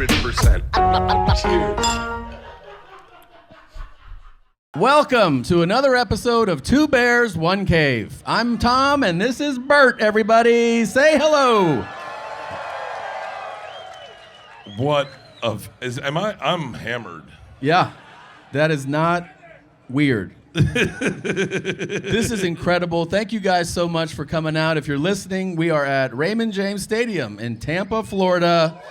100%. Cheers. Welcome to another episode of Two Bears, One Cave. I'm Tom, and this is Bert, everybody. Say hello. I'm hammered. Yeah, that is not weird. This is incredible. Thank you guys so much for coming out. If you're listening, we are at Raymond James Stadium in Tampa, Florida.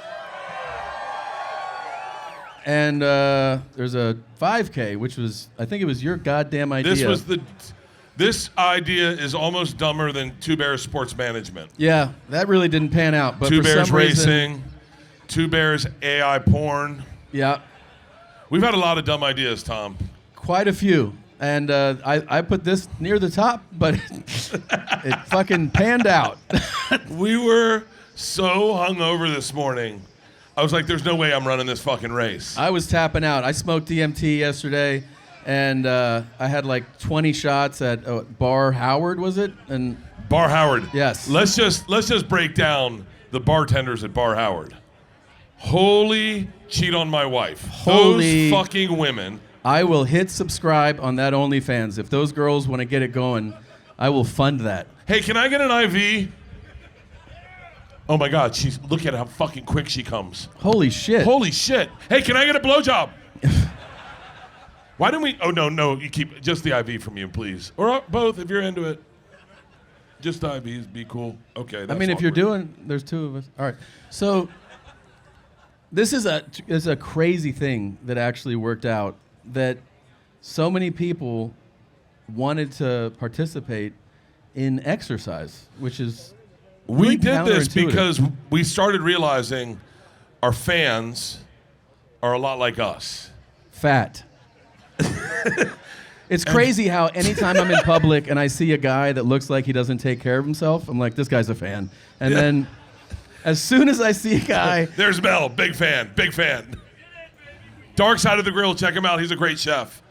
And there's a 5K, which was, I think it was your goddamn idea. This idea is almost dumber than Two Bears Sports Management. Yeah, that really didn't pan out. But Two for Bears some reason, Racing, Two Bears AI porn. Yeah. We've had a lot of dumb ideas, Tom. Quite a few. And I put this near the top, but it fucking panned out. We were so hungover this morning. I was like, there's no way I'm running this fucking race. I was tapping out. I smoked DMT yesterday, and I had like 20 shots at Bar Howard, was it? And Bar Howard. Yes. Let's just break down the bartenders at Bar Howard. Holy cheat on my wife. Holy those fucking women. I will hit subscribe on that OnlyFans. If those girls want to get it going, I will fund that. Hey, can I get an IV? Oh my God, look at how fucking quick she comes. Holy shit. Holy shit. Hey, can I get a blowjob? Why didn't we? Oh, no, you keep just the IV from you, please. Or both if you're into it. Just the IVs, be cool. Okay, that's I mean, if you're awkward. there's two of us. All right. So this is a crazy thing that actually worked out, that so many people wanted to participate in exercise, which is really we did this counterintuitive. because we started realizing our fans are a lot like us. Fat. It's crazy how anytime I'm in public and I see a guy that looks like he doesn't take care of himself, I'm like, this guy's a fan. And then as soon as I see a guy... There's Mel, big fan. Dark Side of the Grill, check him out. He's a great chef.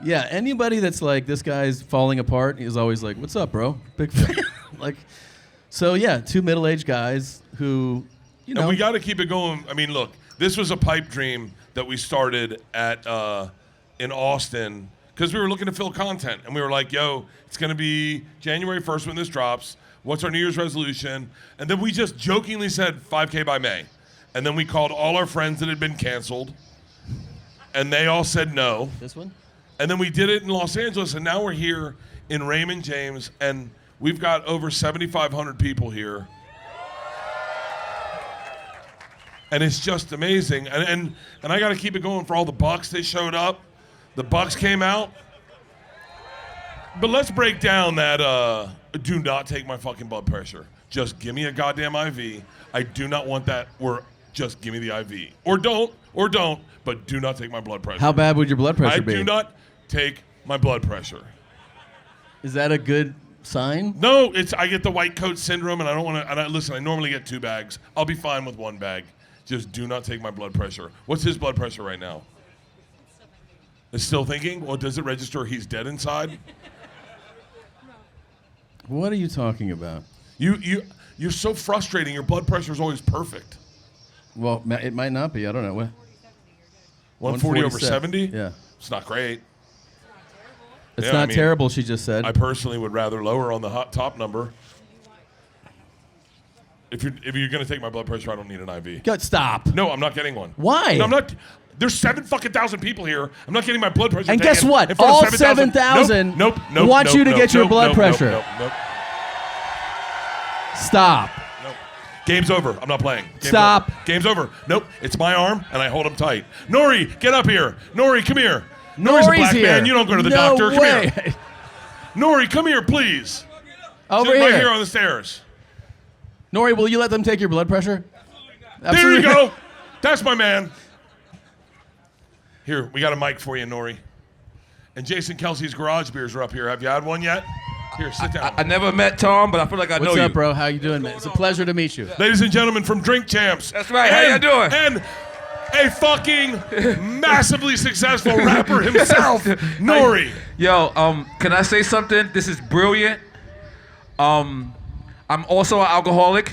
Yeah, anybody that's like, this guy's falling apart, he's always like, what's up, bro? Big fan. So yeah, two middle-aged guys who, you know. And we got to keep it going. I mean, look, this was a pipe dream that we started at in Austin because we were looking to fill content. And we were like, yo, it's going to be January 1st when this drops. What's our New Year's resolution? And then we just jokingly said 5K by May. And then we called all our friends that had been canceled. And they all said no. This one? And then we did it in Los Angeles. And now we're here in Raymond James. And we've got over 7,500 people here. And it's just amazing. And I got to keep it going for all the Bucks that showed up. The Bucks came out. But let's break down that do not take my fucking blood pressure. Just give me a goddamn IV. I do not want that. Or just give me the IV. Or don't, but do not take my blood pressure. How bad would your blood pressure be? I do not take my blood pressure. Is that a good sign? No, I get the white coat syndrome, and I don't want to. Listen, I normally get 2 bags. I'll be fine with 1 bag. Just do not take my blood pressure. What's his blood pressure right now? It's still thinking? Well, does it register he's dead inside? What are you talking about? You're so frustrating. Your blood pressure is always perfect. Well, it might not be. I don't know. What? 140 over 70? Yeah. It's not great. It's not terrible, she just said. I personally would rather lower on the top number. If you're going to take my blood pressure, I don't need an IV. God, stop. No, I'm not getting one. Why? No, I'm not. There's 7,000 people here. I'm not getting my blood pressure And taken guess what? in front All of 7,000 Nope, want you to get your blood pressure. Nope. Stop. Nope. Game's over. I'm not playing. Stop. Game's over. Nope. It's my arm, and I hold him tight. N.O.R.E, get up here. N.O.R.E, come here. N.O.R.E's a black here. man. You don't go to the No doctor. way. Come here. N.O.R.E, come here, please. Over Sit here. right here on the stairs. N.O.R.E, will you let them take your blood pressure? There you go. That's my man. Here, we got a mic for you, N.O.R.E. And Jason Kelce's Garage Beers are up here. Have you had one yet? Here, sit down. I never met Tom, but I feel like I know you. What's up, bro? How you doing, man? It's a pleasure to meet you. Ladies and gentlemen from Drink Champs. That's right. How you doing? And a fucking massively successful rapper himself, N.O.R.E. Yo, can I say something? This is brilliant. I'm also an alcoholic.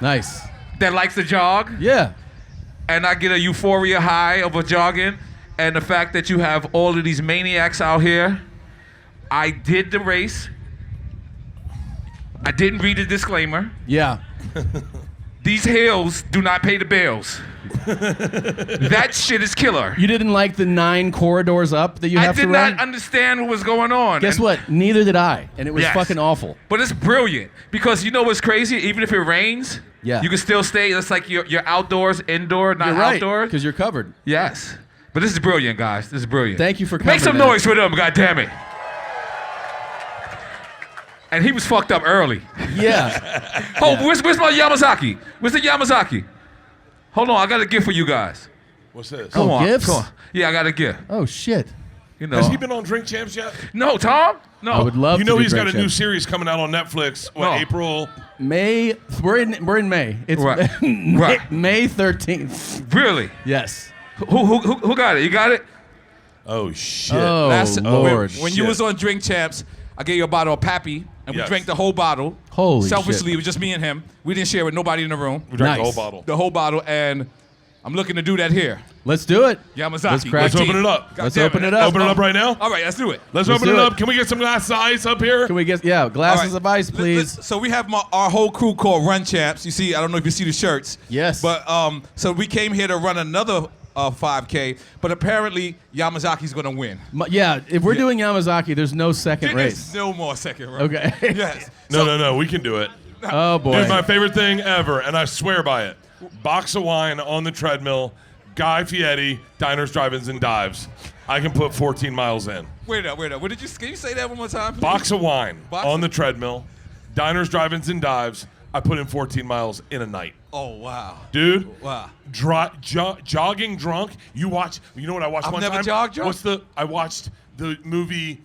Nice. that likes to jog, Yeah. and I get a euphoria high of a jogging, and the fact that you have all of these maniacs out here. I did the race. I didn't read the disclaimer. Yeah. These hills do not pay the bills. That shit is killer. You didn't like the 9 corridors up that you I have to did run? not understand what was going on. Guess And- what? Neither did I. And it was Yes. fucking awful. But it's brilliant because you know what's crazy? Even if it rains, Yeah. you can still stay. It's like you're outdoors, indoor, not You're right. outdoors. Because you're covered. Yes. But this is brilliant, guys. This is brilliant. Thank you for Make some covering that. noise for them, goddammit. And he was fucked up early. Yeah. Oh, where's my Yamazaki? Where's the Yamazaki? Hold on, I got a gift for you guys. What's this? Come on, gifts? come on. Yeah, I got a gift. Oh, shit. You know. Has he been on Drink Champs yet? No, Tom. No. I would love You to know do he's got a Drink new Champs. series coming out on Netflix. What, No. April? May. We're in May. It's Right. May, Right. May 13th. Really? Yes. Who got it? You got it? Oh, shit. Oh, Last- Lord. When you Shit. was on Drink Champs, I gave you a bottle of Pappy, and we Yes. drank the whole bottle. Holy Selfishly, shit. it was just me and him. We didn't share with nobody in the room. We drank the Nice. whole bottle. The whole bottle, and I'm looking to do that here. Let's do it. Yamazaki. Let's crack Let's open it up. God Let's damn open it up. Open it up right now. All right, let's do it. Let's Let's open it do up. it. Can we get some glasses of ice up here? Can we get, glasses All of ice, please? So we have our whole crew called Run Champs. You see, I don't know if you see the shirts. Yes. But so we came here to run another 5K, but apparently Yamazaki's gonna win. Yeah, if we're doing Yamazaki, there's no second There's race. no more second race. Okay. Yes. No, we can do it. Oh, boy. Dude, my favorite thing ever, and I swear by it. Box of wine on the treadmill, Guy Fieri, diners, drive-ins, and dives. I can put 14 miles in. Wait up. What did you? Can you say that one more time? Please? Box of wine Box on of- the treadmill, diners, drive-ins, and dives. I put in 14 miles in a night. Oh wow. Dude, Wow. jogging drunk. You know what I watched I've one never time? jogged drunk. I watched the movie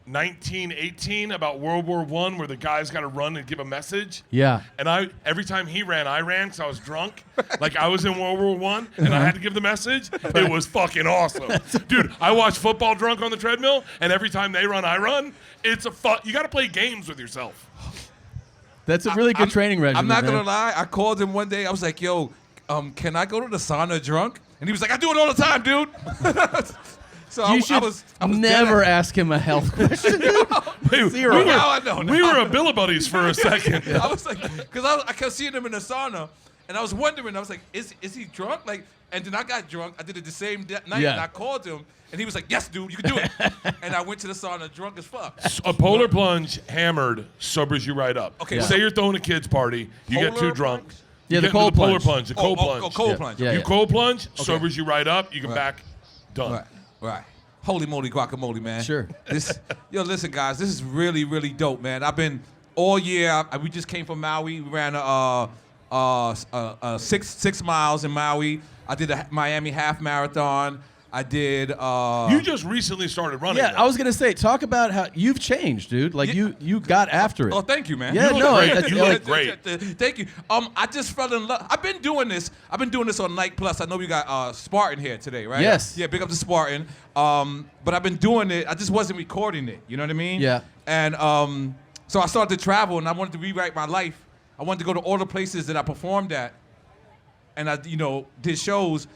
1918 about World War I, where the guy's got to run and give a message. Yeah. And every time he ran, I ran because I was drunk. Like I was in World War I, and I had to give the message. It was fucking awesome. Dude, I watch football drunk on the treadmill, and every time they run, I run. It's a fun. You got to play games with yourself. That's a really good training regimen. I'm not man. gonna lie. I called him one day. I was like, "Yo, can I go to the sauna drunk?" And he was like, "I do it all the time, dude." So You I should was never dead. ask him a health question. Wait, Zero. We were, Now I know. we were a Billabuddies for a second. I was like, because I kept seeing him in the sauna, and I was wondering. I was like, "Is he drunk?" Like, and then I got drunk. I did it the same night, Yeah. and I called him, and he was like, "Yes, dude, you can do it." And I went to the sauna drunk as fuck. A polar plunge hammered sobers you right up. Okay, Yeah. Say you're throwing a kids party, you get Polar too drunk. plunge? You Yeah, the get into cold polar plunge. plunge. The cold plunge. Cold Yeah. plunge. Yeah. You cold plunge, sobers you right up. You can Right. back, done. Right. Holy moly guacamole, man. Sure. Listen, guys, this is really, really dope, man. I've been all year. We just came from Maui. We ran 6 miles in Maui. I did a Miami half marathon. I did. You just recently started running. Yeah, though. I was gonna say, talk about how you've changed, dude. Like Yeah. you got after it. Oh, thank you, man. Yeah, You look no, great. that's- You like- look great. Thank you. I just fell in love. I've been doing this. I've been doing this on Nike Plus. I know we got Spartan here today, right? Yes. Yeah, big up to Spartan. But I've been doing it. I just wasn't recording it. You know what I mean? Yeah. And so I started to travel, and I wanted to rewrite my life. I wanted to go to all the places that I performed at, and I, did shows.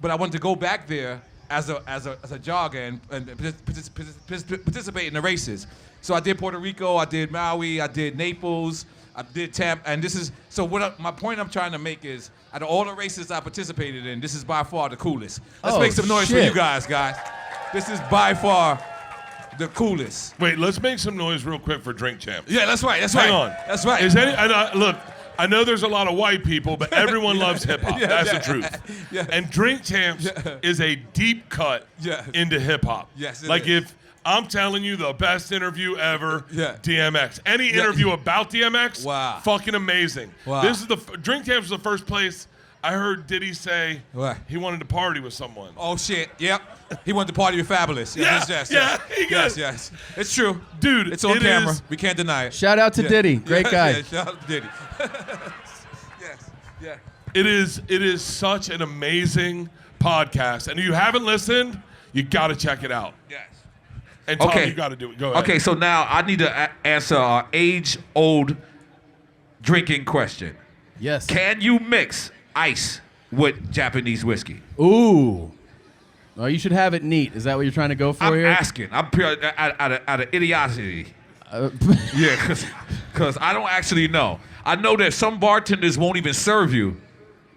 But I wanted to go back there as a jogger and participate in the races. So I did Puerto Rico, I did Maui, I did Naples, I did Tampa, and this is my point I'm trying to make is out of all the races I participated in, this is by far the coolest. Let's Oh, make some noise for shit. you guys. This is by far the coolest. Wait, let's make some noise real quick for Drink Champs. Yeah, that's right. That's Hang right. on. That's right. Look, I know there's a lot of white people, but everyone loves hip hop. That's the truth. Yeah. And Drink Champs is a deep cut Yeah. into hip hop. Yes, it like is. if I'm telling you the best interview ever, Yeah. DMX. Any interview about DMX, Wow. fucking amazing. Wow. This is Drink Champs was the first place I heard Diddy say What? he wanted to party with someone. Oh shit! Yep. He wanted to party with Fabulous. Yeah, Yes. It's true, Dude, It's on it camera. is- We can't deny it. Shout out to Diddy, great guy. Yeah, shout out to Diddy. Yes. Yeah. It is such an amazing podcast, and if you haven't listened, you got to check it out. Yes. And Tom, Okay. you got to do it. Go ahead. Okay, so now I need to answer our age-old drinking question. Yes. Can you mix ice with Japanese whiskey? Ooh. Oh, you should have it neat. Is that what you're trying to go for I'm here? asking. I'm pure out of idiocy. Yeah, because I don't actually know. I know that some bartenders won't even serve you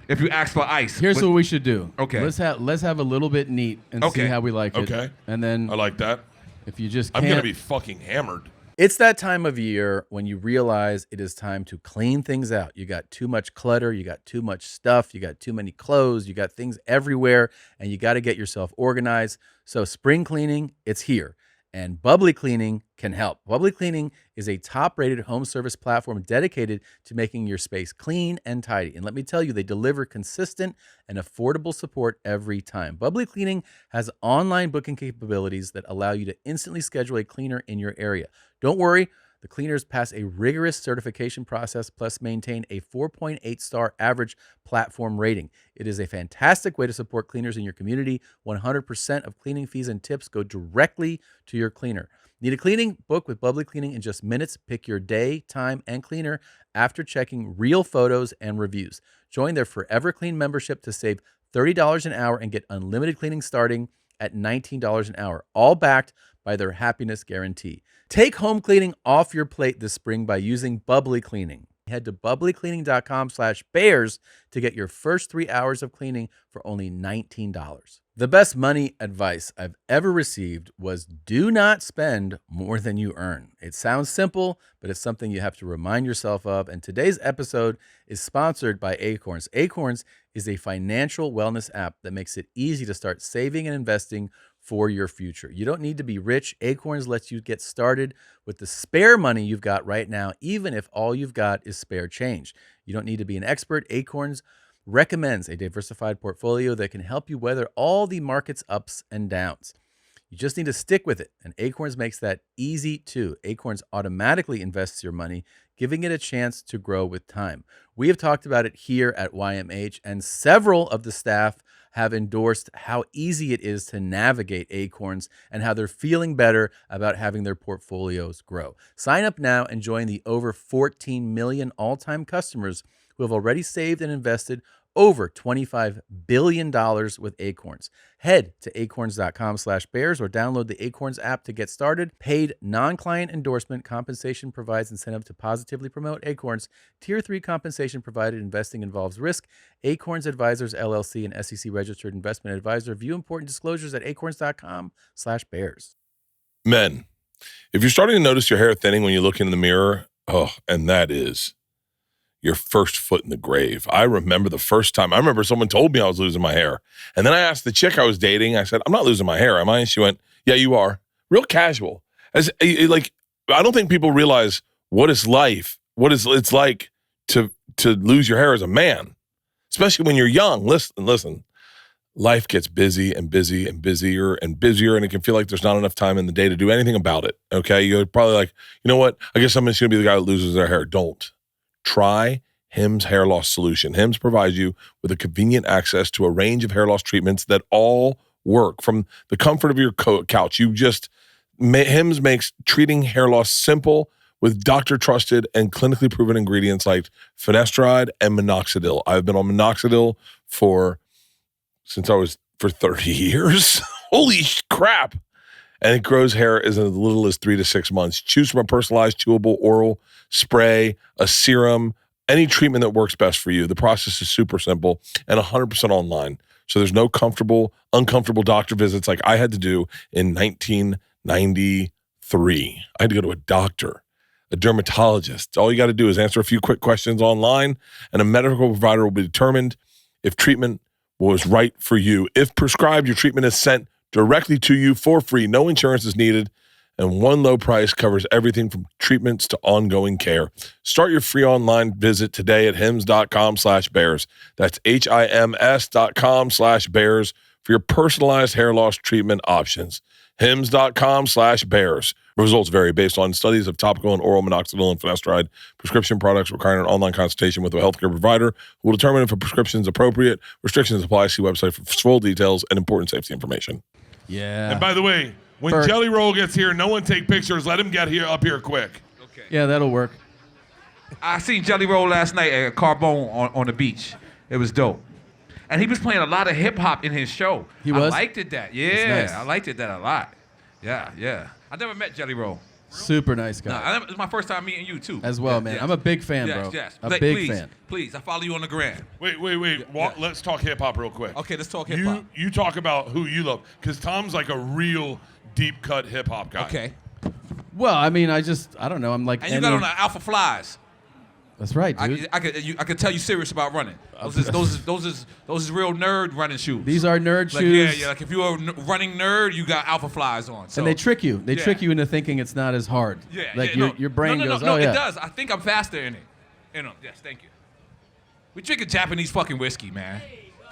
if you ask for ice. Here's what we should do. Okay. Let's have a little bit neat and see Okay. how we like it. Okay. And then I like that. if you just I'm can't, gonna be fucking hammered. It's that time of year when you realize it is time to clean things out. You got too much clutter, you got too much stuff, you got too many clothes, you got things everywhere, and you got to get yourself organized. So spring cleaning, it's here. And Bubbly Cleaning can help. Bubbly Cleaning is a top-rated home service platform dedicated to making your space clean and tidy. And let me tell you, they deliver consistent and affordable support every time. Bubbly Cleaning has online booking capabilities that allow you to instantly schedule a cleaner in your area. Don't worry, the cleaners pass a rigorous certification process plus maintain a 4.8-star average platform rating. It is a fantastic way to support cleaners in your community. 100% of cleaning fees and tips go directly to your cleaner. Need a cleaning? Book with Bubbly Cleaning in just minutes. Pick your day, time, and cleaner after checking real photos and reviews. Join their Forever Clean membership to save $30 an hour and get unlimited cleaning starting at $19 an hour, all backed by their happiness guarantee. Take home cleaning off your plate this spring by using Bubbly Cleaning. Head to bubblycleaning.com/bears to get your first 3 hours of cleaning for only $19. The best money advice I've ever received was do not spend more than you earn. It sounds simple, but it's something you have to remind yourself of. And today's episode is sponsored by Acorns. Acorns is a financial wellness app that makes it easy to start saving and investing for your future. You don't need to be rich. Acorns lets you get started with the spare money you've got right now, even if all you've got is spare change. You don't need to be an expert. Acorns recommends a diversified portfolio that can help you weather all the market's ups and downs. You just need to stick with it, and Acorns makes that easy too. Acorns automatically invests your money, giving it a chance to grow with time. We have talked about it here at YMH, and several of the staff have endorsed how easy it is to navigate Acorns and how they're feeling better about having their portfolios grow. Sign up now and join the over 14 million all-time customers who have already saved and invested over $25 billion with Acorns. Head to acorns.com/bears or download the Acorns app to get started. Paid non-client endorsement compensation provides incentive to positively promote Acorns. Tier 3 compensation provided. Investing involves risk. Acorns Advisors LLC, an SEC registered investment advisor. View important disclosures at acorns.com/bears. Men, if you're starting to notice your hair thinning when you look in the mirror, and that is your first foot in the grave. I remember the first time. I remember someone told me I was losing my hair. And then I asked the chick I was dating, I said, I'm not losing my hair, am I? And she went, yeah, you are. Real casual. I don't think people realize what it's like to lose your hair as a man, especially when you're young. Listen. Life gets busy and busy and busier and busier, and it can feel like there's not enough time in the day to do anything about it, okay? You're probably like, you know what? I guess I'm just going to be the guy that loses their hair. Don't. Try Hims Hair Loss Solution. Hims provides you with a convenient access to a range of hair loss treatments that all work from the comfort of your couch. Hims makes treating hair loss simple with doctor-trusted and clinically proven ingredients like finasteride and minoxidil. I've been on minoxidil for 30 years. Holy crap. And it grows hair as little as 3 to 6 months. Choose from a personalized, chewable oral spray, a serum, any treatment that works best for you. The process is super simple and 100% online. So there's no uncomfortable doctor visits like I had to do in 1993. I had to go to a doctor, a dermatologist. All you got to do is answer a few quick questions online, and a medical provider will be determined if treatment was right for you. If prescribed, your treatment is sent directly to you for free. No insurance is needed, and one low price covers everything from treatments to ongoing care. Start your free online visit today at hims.com/bears. That's HIMS.com/bears for your personalized hair loss treatment options. hims.com/bears. Results vary based on studies of topical and oral minoxidil and finasteride prescription products requiring an online consultation with a healthcare provider who will determine if a prescription is appropriate. Restrictions apply. See website for full details and important safety information. Yeah. And by the way, when Bert. Jelly Roll gets here, no one take pictures. Let him get up here quick. Okay. Yeah, that'll work. I seen Jelly Roll last night at Carbone on the beach. It was dope. And he was playing a lot of hip hop in his show. He was? I liked it that. Yeah, nice. I liked it that a lot. Yeah. I never met Jelly Roll. Super nice guy. It's my first time meeting you too. As well, man. Yes. I'm a big fan, Yes, bro. yes. A Like, big please, fan. Please, I follow you on the gram. Wait. Let's talk hip hop real quick. Okay, let's talk hip hop. You talk about who you love, because Tom's like a real deep cut hip hop guy. Okay. Well, I mean, I don't know. I'm like, And you got on the Alpha Flies. That's right, dude. I could tell you serious about running. Those is real nerd running shoes. These are nerd like, shoes. Yeah. Like if you're a running nerd, you got Alpha Flies on. So. And they trick you. They Yeah. trick you into thinking it's not as hard. Yeah. Like yeah, your brain goes, no, oh, yeah. it does. I think I'm faster in it. Yes, thank you. We drinking Japanese fucking whiskey, man.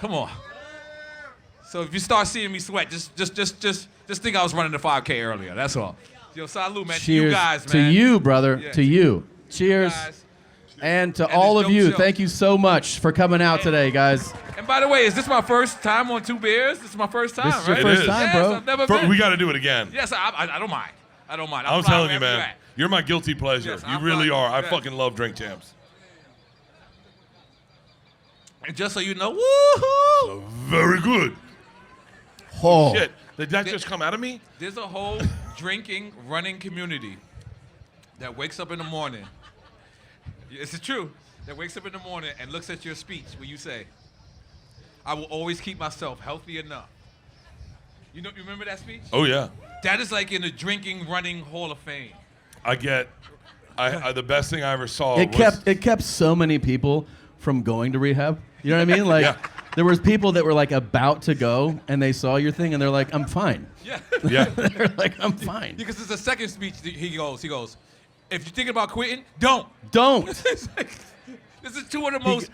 Come on. So if you start seeing me sweat, just think I was running the 5K earlier. That's all. Yo, salute, man. Cheers to you guys, to man. you, brother. Yeah. To you. Cheers. Guys. And to And all this of you, dope show. thank you so much for coming out today, guys. And by the way, is this my first time on Two Beers? This is my first time, This is your right? first is. time, Yes, bro. I've never been. We got to do it again. Yes, I don't mind. I don't mind. I'm fly telling you, wherever man. at. You're my guilty pleasure. Yes, you I'm really fine. are. I Yeah. fucking love Drink Champs. And just so you know, woohoo! Very good. Oh, Shit. Did that just come out of me? There's a whole drinking, running community that wakes up in the morning. It's true. That wakes up in the morning and looks at your speech where you say, "I will always keep myself healthy enough." You remember that speech? Oh, yeah. That is like in the drinking, running Hall of Fame. The best thing I ever saw it was... kept so many people from going to rehab. You know what I mean? Like, Yeah. there was people that were like about to go, and they saw your thing, and they're like, "I'm fine." Yeah. Yeah. Because They're like, "I'm fine." it's the second speech. He goes, "If you're thinking about quitting, don't." Don't. It's like, this is two of the most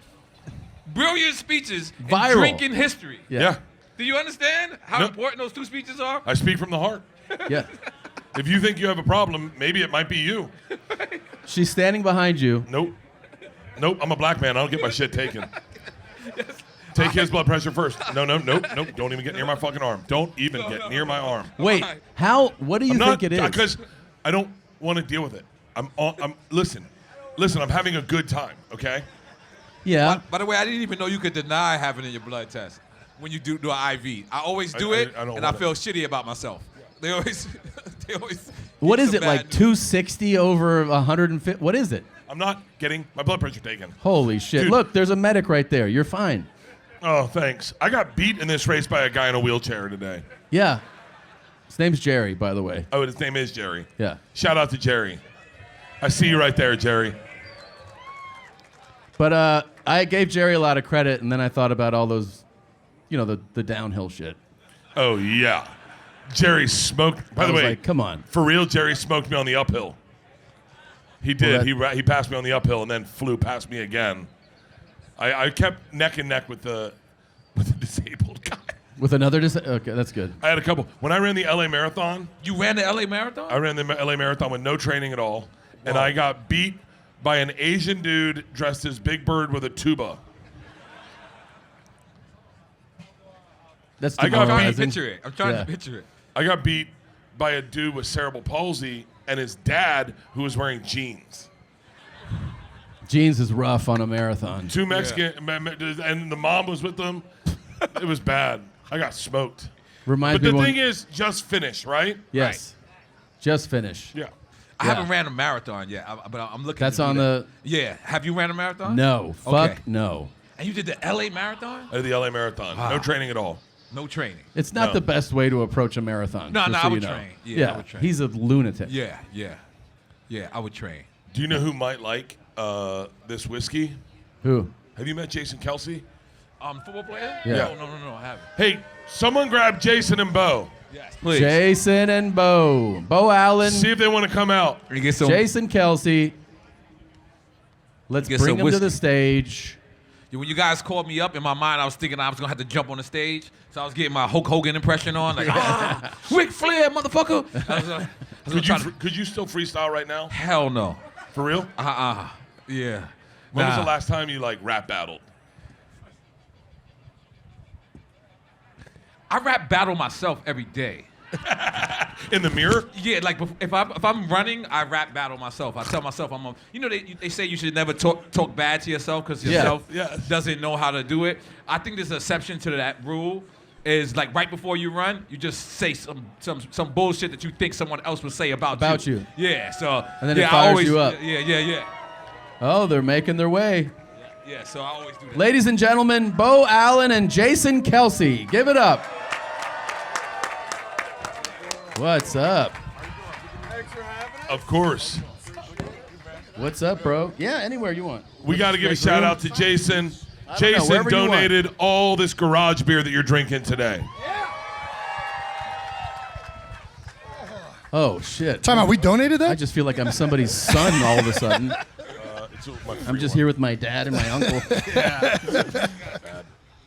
brilliant speeches Viral. in drinking history. Yeah. Do you understand how No. important those two speeches are? I speak from the heart. Yeah. If you think you have a problem, maybe it might be you. She's standing behind you. Nope. I'm a black man. I don't get my shit taken. Take his blood pressure first. Nope. Don't even get near my fucking arm. Don't even get near my arm. Wait, Why? what do you I'm think not, it is? because I don't want to deal with it. Listen, I'm having a good time, okay? Yeah. By the way, I didn't even know you could deny having it in your blood test when you do an IV. I always do it, I don't and I want feel shitty about myself. They always. What it's is a it, bad like news. 260 over 150? What is it? I'm not getting my blood pressure taken. Holy shit. Dude. Look, there's a medic right there. You're fine. Oh, thanks. I got beat in this race by a guy in a wheelchair today. Yeah. His name's Jerry, by the way. Oh, his name is Jerry. Yeah. Shout out to Jerry. I see you right there, Jerry. But I gave Jerry a lot of credit, and then I thought about all those, the downhill shit. Oh, yeah. Jerry smoked. By I the was way, like, come on. for real, Jerry smoked me on the uphill. He did. He passed me on the uphill and then flew past me again. I kept neck and neck with the disabled guy. With another okay, that's good. I had a couple. When I ran the LA Marathon, You ran the LA Marathon? I ran the LA Marathon with no training at all, and Whoa. I got beat by an Asian dude dressed as Big Bird with a tuba. That's I got I'm trying to demoralizing. picture it. I'm trying Yeah. to picture it. I got beat by a dude with cerebral palsy and his dad who was wearing jeans. Jeans is rough on a marathon. Two Mexican, and the mom was with them. It was bad. I got smoked. Reminds But me the when, thing is, just finish, right? yes. Just finish. Yeah. I Yeah. haven't ran a marathon yet, but I'm looking. That's to do on that. the Yeah. Have you ran a marathon? no. Fuck Okay. no. And you did the LA Marathon? I did the LA Marathon. Wow. No training at all. No training. It's not No. the best way to approach a marathon. No, just no, so I would you know. train. Yeah, I would train. He's a lunatic. Yeah. I would train. Do you know who might like this whiskey? Who? Have you met Jason Kelce? Football player? Yeah. No, I haven't. Hey, someone grab Jason and Beau. Yes, please. Jason and Beau Allen, See if they want to come out. You get some. Jason Kelce. Let's Get bring some him to the whiskey. stage. When you guys called me up, in my mind, I was thinking I was gonna have to jump on the stage, so I was getting my Hulk Hogan impression on, like, Ric Flair, motherfucker. Could you still freestyle right now? Hell no. For real? Yeah. When was the last time you rap battled? I rap battle myself every day. In the mirror? Yeah, like if I'm running, I rap battle myself. I tell myself they say you should never talk bad to yourself because yourself doesn't know how to do it. I think there's an exception to that rule. Is like right before you run, you just say some bullshit that you think someone else would say about you. Yeah, so and then it fires you up. Yeah. Oh, they're making their way. Yeah, so I always do that. Ladies and gentlemen, Beau Allen and Jason Kelce. Give it up. What's up? Thanks for having us. Of course. What's up, bro? Yeah, anywhere you want. We got to give a shout out to Jason. Jason know, donated all this garage beer that you're drinking today. Oh, shit. Time out, we donated that? I just feel like I'm somebody's son all of a sudden. I'm just here with my dad and my uncle.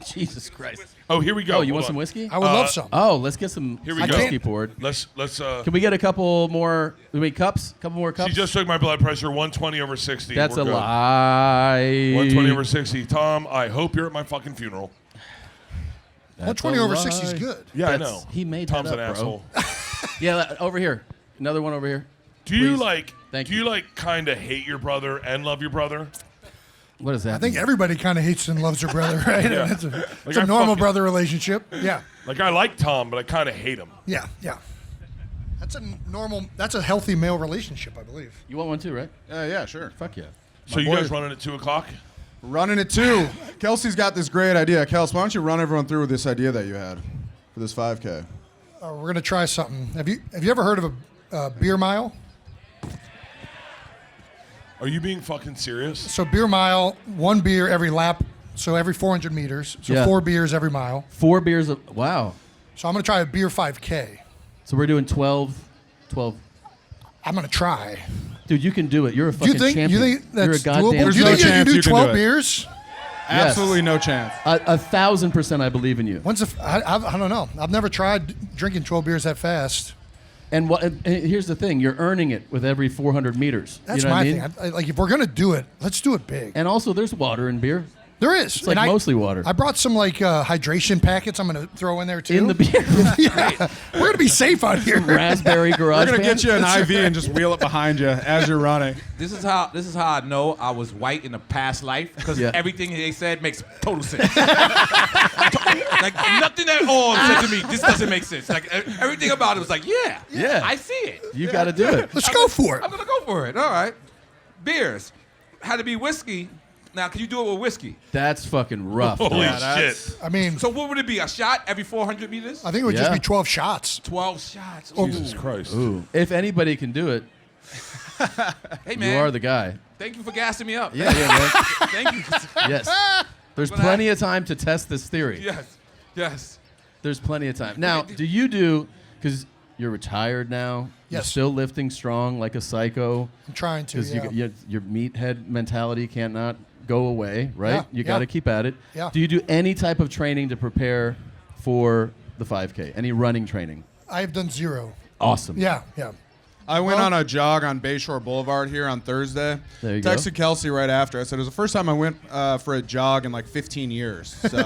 Jesus Christ. Oh, here we go. Oh, you want some whiskey? I would love some. Oh, let's get some Here we go. whiskey poured. Let's Can we get a couple more? Cups? A couple more cups? She just took my blood pressure, 120/60. That's We're a good. lie. 120/60. Tom, I hope you're at my fucking funeral. 120/60 is good. Yeah, I That's- know. he made Tom's that an up, bro. asshole. Yeah, over here. Another one over here. Do you Please. like? Thank do you. you like kind of hate your brother and love your brother? What is that? I think everybody kind of hates and loves their brother, right? Yeah. It's a Like normal I fucking- brother relationship. Yeah, Like I like Tom, but I kind of hate him. yeah. That's a healthy male relationship, I believe. You want one too, right? Yeah, sure. Fuck yeah. So you guys running at 2:00? Running it too. Kelsey's got this great idea. Kels, why don't you run everyone through this idea that you had for this 5K? We're gonna try something. Have you ever heard of a beer mile? Are you being fucking serious? So beer mile, one beer every lap. So every 400 meters. So Yeah. 4 beers every mile. 4 beers of, wow. So I'm gonna try a beer 5K. So we're doing 12. I'm gonna try. Dude, you can do it. You're a Do fucking you think champion. that's You're a goddamn doable? There's Do you no think you can chance do you can 12 do it. beers? Absolutely no chance. 1,000% I believe in you. I don't know. I've never tried drinking 12 beers that fast. And here's the thing. You're earning it with every 400 meters. That's you know what my I mean? thing. Like if we're gonna do it, let's do it big. And also, there's water in beer. There is. It's like mostly water. I brought some like hydration packets. I'm gonna throw in there too. In the beer. Yeah. We're gonna be safe out here. Raspberry garage We're gonna band. get you an IV and just wheel it behind you as you're running. This is how I know I was white in a past life because Yeah. everything they said makes total sense. Like nothing at all said to me. This doesn't make sense. Like everything about it was like, Yeah. I see it. You got to do it. Let's go for it. I'm gonna go for it. All right. Beers had to be whiskey. Now, can you do it with whiskey? That's fucking rough. Holy dog. shit! I mean, So what would it be? A shot every 400 meters? I think it would just Yeah. be 12 shots. 12 shots. Jesus Christ! Ooh. If anybody can do it, Hey man, you are the guy. thank you for gassing me up. Yeah, man. Thank you. Yes. There's But plenty of time to test this theory. Yes. There's plenty of time. Now, do you do, because you're retired now, you're Yes. still lifting strong like a psycho, I'm trying to. because Yeah. your meathead mentality cannot go away, right? Yeah, You got to yeah. keep at it. Yeah. Do you do any type of training to prepare for the 5K? Any running training? I've done 0. Awesome. Yeah. I went on a jog on Bayshore Boulevard here on Thursday. There you go. Texted Kelsey right after. I said it was the first time I went for a jog in like 15 years. So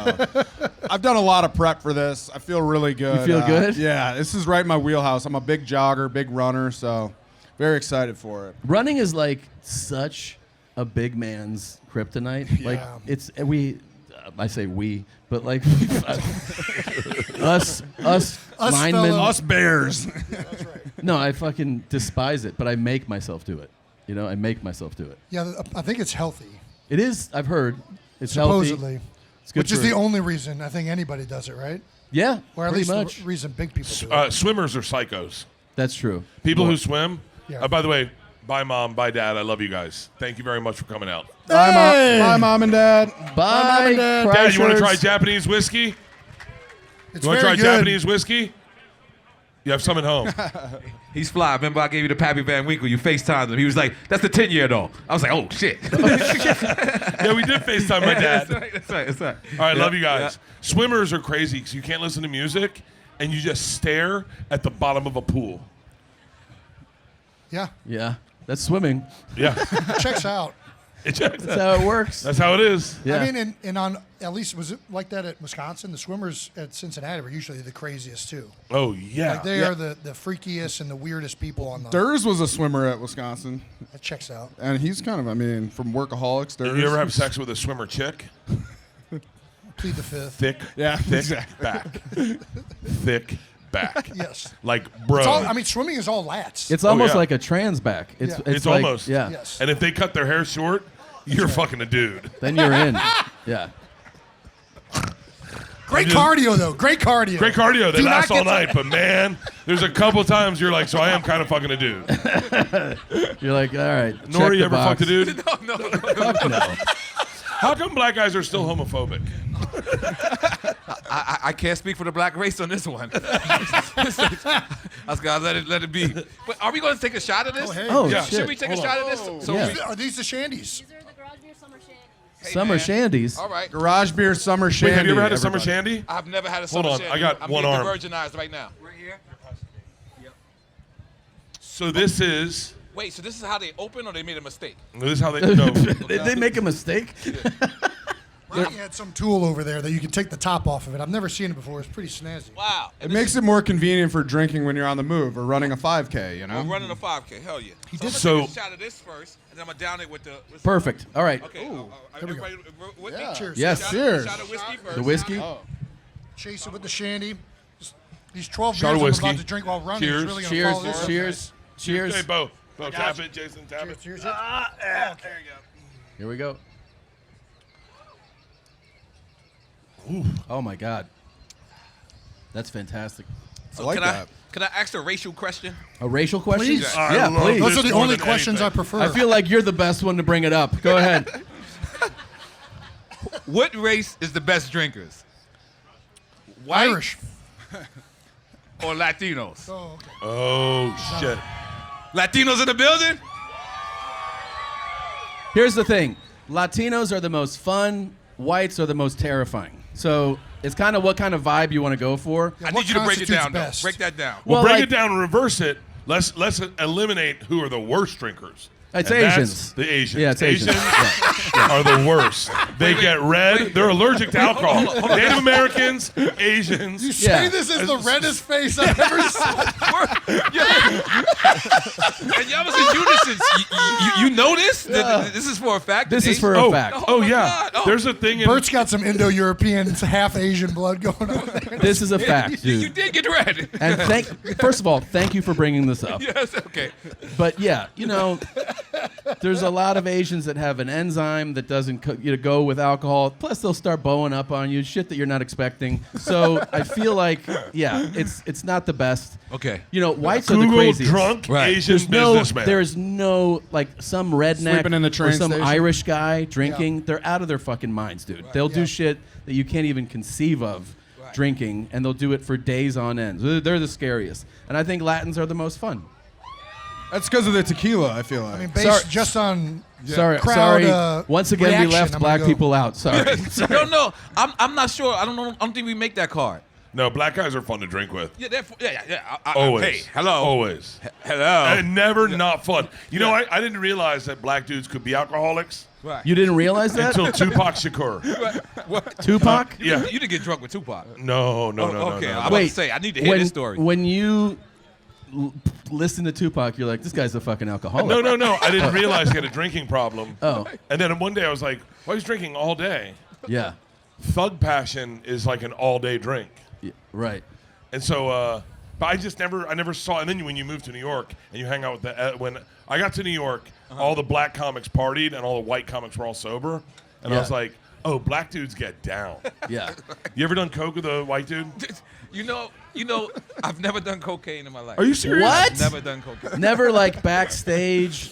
I've done a lot of prep for this. I feel really good. You feel good? Yeah, this is right in my wheelhouse. I'm a big jogger, big runner, so very excited for it. Running is like such a big man's kryptonite. Like I say we, but like us linemen. fellow- Us Bears. No, I fucking despise it, but I make myself do it. You know, I make myself do it. Yeah. I think it's healthy. It is. I've heard it's Supposedly. healthy. It's good Which is for- the only reason I think anybody does it, right? Yeah, Or at pretty least much. the reason big people do it. Swimmers are psychos. That's true. People More. who swim. Yeah. By the way, bye mom, bye dad. I love you guys. Thank you very much for coming out. Bye, Mom and Dad. Bye, Dad. Dad, you want to try Crashers. Japanese whiskey? It's You want to try very good. Japanese whiskey? You have some at home. He's fly. Remember I gave you the Pappy Van Winkle. You FaceTimed him. He was like, that's the 10-year though. I was like, oh shit. Yeah, we did FaceTime my dad. That's right. All right, love you guys. Swimmers are crazy because you can't listen to music and you just stare at the bottom of a pool. Yeah. Yeah, that's swimming. Yeah. Checks out. Eject. That's how it works. That's how it is. Yeah. I mean, and on at least was it like that at Wisconsin? The swimmers at Cincinnati were usually the craziest too. Oh yeah. Like they are the freakiest and the weirdest people on the. Durs was a swimmer at Wisconsin, That checks out. and he's kind of, I mean, from Workaholics. Did Durs. you ever have sex with a swimmer chick? Plead the fifth. Thick. Yeah, Thick exactly. back. Thick back. Yes. Like bro. It's all, I mean, swimming is all lats. It's almost yeah. like a trans back. It's Yeah. It's like, almost. yeah. Yes. And if they cut their hair short, you're fucking a dude. Then you're in. Yeah. Great cardio though. Great cardio. Great cardio. They Do not last all get to- night, but man, there's a couple times you're like, so I am kind of fucking a dude. You're like, all right. N.O.R.E, check you the ever box. fucked a dude? No. Fuck no. How come black guys are still homophobic? I can't speak for the black race on this one. I was gonna let it be. But are we gonna take a shot of this? Oh, hey. Oh, Yeah. shit. Should we take a shot of this? So Yeah. Are these the shandies? These are the garage beer summer shandies. Summer man. shandies. All right. Garage beer summer shandy. Wait, have you ever had a summer everybody. shandy? I've never had a Hold summer on, shandy. I got I'm one being arm. virginized right now. Right here. So this is Wait, so this is how they open, or they made a mistake? this is how they no. Did they make a mistake? Ronnie had some tool over there that you can take the top off of it. I've never seen it before. It's pretty snazzy. Wow. It makes it more convenient for drinking when you're on the move or running a 5K, you know? I'm running a 5K. Hell yeah. So I'm gonna So- take a shot of this first, and then I'm gonna down it with the. Perfect. All right. Okay. Here we go. Everybody with me? Yeah. Cheers. Yes. Shot, Cheers. Shot of whiskey first. The whiskey. Chase it with the shandy. Just these 12 Shot of beers I'm whiskey. about to drink while running. Cheers. Is really gonna Cheers. follow this. Cheers. Cheers. Hey, Bo, tap it, Jason, tap it. Cheers. Here we go. Oh my God. That's fantastic. So I like can that. Can I ask a racial question? A racial question? Please. I Yeah, love please. Those this are the more only than questions anything. I prefer. I feel like you're the best one to bring it up. Go ahead. What race is the best drinkers? White Irish. or Latinos? Oh, okay. Oh shit. Latinos in the building? Here's the thing. Latinos are the most fun. Whites are the most terrifying. So it's kind of what kind of vibe you want to go for. I what need you to break it constitutes down, though. best? Break that down. Well, Well, break like- it down and reverse it. Let's eliminate who are the worst drinkers. It's And that's Asians. The Asians. Yeah, it's Asians. are the worst. They get red. They're allergic to alcohol. hold on. Native Americans, Asians. You say Yeah. this is the reddest face I've ever seen. And y'all was in unison. You know this? Yeah. This is for a fact? This is for Oh, a fact. oh my yeah. God. Oh. There's a thing in Bert's got some Indo-European, half Asian blood going on there. This is a fact, You dude. did get red. And first of all, thank you for bringing this up. Yes, okay. But yeah, there's a lot of Asians that have an enzyme that doesn't go with alcohol. Plus, they'll start bowing up on you, shit that you're not expecting. So I feel like, yeah, it's not the best. Okay. Whites are the Google craziest. drunk Right. Asian There's businessman. there's no like some redneck Sleeping in the train or some station. Irish guy drinking. They're out of their fucking minds, dude. They'll do shit that you can't even conceive of drinking, and they'll do it for days on end. They're the scariest, and I think Latins are the most fun. That's because of the tequila, I feel like. I mean, based just on Sorry, crowd, Once again, we reaction, left I'm black gonna go- people out. Sorry. No. I'm not sure. I don't think we make that card. No, black guys are fun to drink with. Yeah, yeah. Always. Hey, hello. Always. Hello. And never not fun. You know, I didn't realize that black dudes could be alcoholics You didn't realize that? until Tupac Shakur. What? Tupac? Yeah. You didn't get drunk with Tupac. No. Okay, I'm about Wait, to say I need to hear this story. When you listen to Tupac, you're like, this guy's a fucking alcoholic. No. I didn't realize he had a drinking problem. Oh, And then one day I was like, well, he's drinking all day. yeah. Thug Passion is like an all-day drink. Yeah, right. And so, but I never saw. And then when you move to New York and you hang out with when I got to New York, all the black comics partied and all the white comics were all sober, and I Yeah. was like, oh, black dudes get down. Yeah. You ever done coke with a white dude? You know, I've never done cocaine in my life. Are you serious? What? I've never done cocaine. Never like backstage.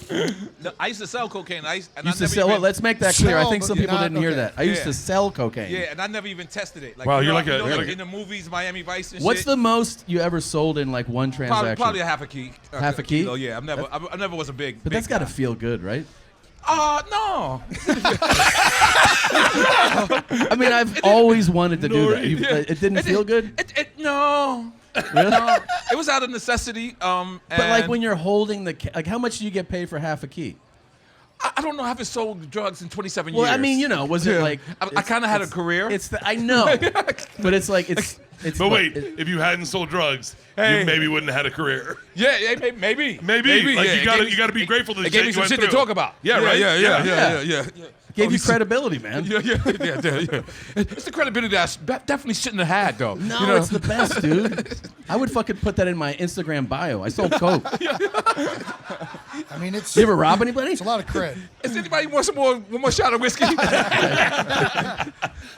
No, I used to sell cocaine. Used to sell it. Let's make that clear. I think some people didn't hear that. I used to sell cocaine. Yeah, and I never even tested it. Like, Wow, you you're know, like a- you know, you're like like in the movies, Miami Vice and What's shit. the most you ever sold in like one transaction? Probably a half a key. Half a key? Oh yeah, I never was a big. But big that's got to guy. feel good, right? No. I mean, I've always wanted to do that. It didn't feel good? No. Really? No. It was out of necessity. But like when you're holding the, like how much do you get paid for half a key? I don't know. I haven't sold drugs in 27 Well, years. I mean, was it like I kind of had a career. I know, but it's like it's. But wait, if you hadn't sold drugs, you maybe wouldn't have had a career. Yeah, maybe. Like yeah. you gotta be grateful that It gave me some shit to talk about. Yeah, right. Yeah. Gave you credibility, man. Yeah. It's the credibility that I definitely shouldn't have had, though. No, it's the best, dude. I would fucking put that in my Instagram bio. I sold coke. I mean, it's. You ever rob anybody? It's a lot of cred. Does anybody want one more shot of whiskey?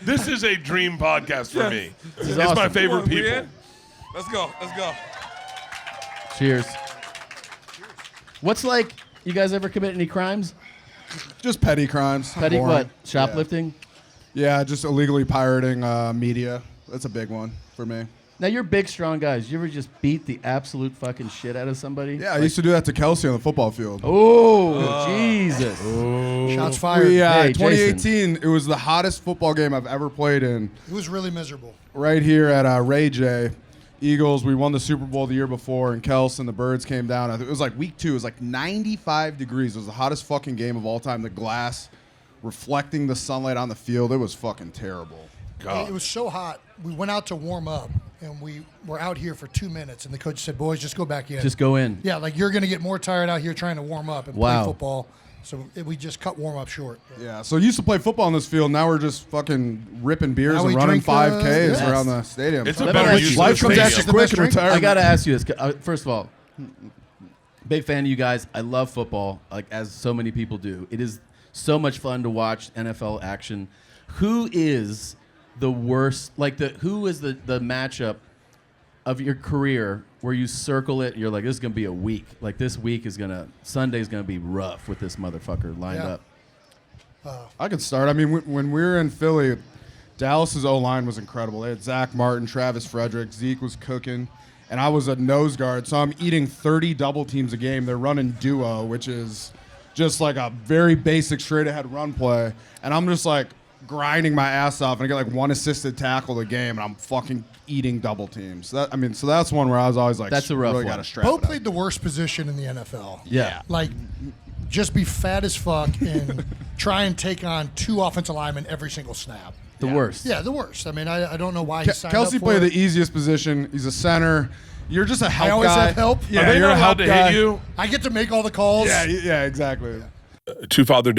This is a dream podcast for me. It's awesome. my favorite people. Man. Let's go. Cheers. What's like? You guys ever commit any crimes? Just petty crimes. Petty Boring. what? Shoplifting? Yeah, just illegally pirating media. That's a big one for me. Now you're big, strong guys. You ever just beat the absolute fucking shit out of somebody? Yeah, I used to do that to Kelce on the football field. Oh, Jesus. Shots fired. Hey, 2018, it was the hottest football game I've ever played in. It was really miserable. Right here at Ray J. Eagles, we won the Super Bowl the year before, and Kelce and the Birds came down. I think it was like week 2. It was like 95 degrees. It was the hottest fucking game of all time. The glass reflecting the sunlight on the field. It was fucking terrible. God. It was so hot. We went out to warm up, and we were out here for 2 minutes, and the coach said, boys, just go back in. Just go in. Yeah, like you're going to get more tired out here trying to warm up and Wow. play football. So we just cut warm up short. Yeah, so used to play football on this field. Now we're just fucking ripping beers Now and we running drink, 5K's yes. around the stadium. It's Let a me better ask use you- of Life the comes at stadium. you quick in drink. retirement. I got to ask you this. First of all, big fan of you guys. I love football, like as so many people do. It is so much fun to watch NFL action. Who is the worst, who is the matchup of your career where you circle it and you're like, this is going to be a week. Like this week Sunday's going to be rough with this motherfucker lined Yeah. up. I could start. I mean, when we were in Philly, Dallas's O-line was incredible. They had Zach Martin, Travis Frederick, Zeke was cooking, and I was a nose guard. So I'm eating 30 double teams a game. They're running duo, which is just like a very basic straight ahead run play. And I'm just like grinding my ass off, and I get like one assisted tackle a game, and I'm fucking eating double teams. So that's one where I was always like, That's a rough really one. got to strap Bo it up. played the worst position in the NFL. Yeah. Like, just be fat as fuck and try and take on 2 offensive linemen every single snap. The worst. Yeah, the worst. I mean, I don't know why he signed Kelsey up for played it. the easiest position. He's a center. You're just a help always guy. have help. Yeah, Are they you're not a allowed help to guy. hit you? I get to make all the calls. Yeah, exactly. Two Father's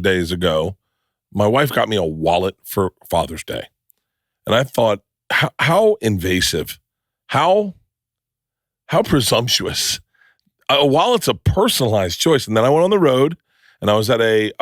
Days ago, my wife got me a wallet for Father's Day. And I thought, how invasive, how presumptuous. A wallet's a personalized choice. And then I went on the road, and I was at a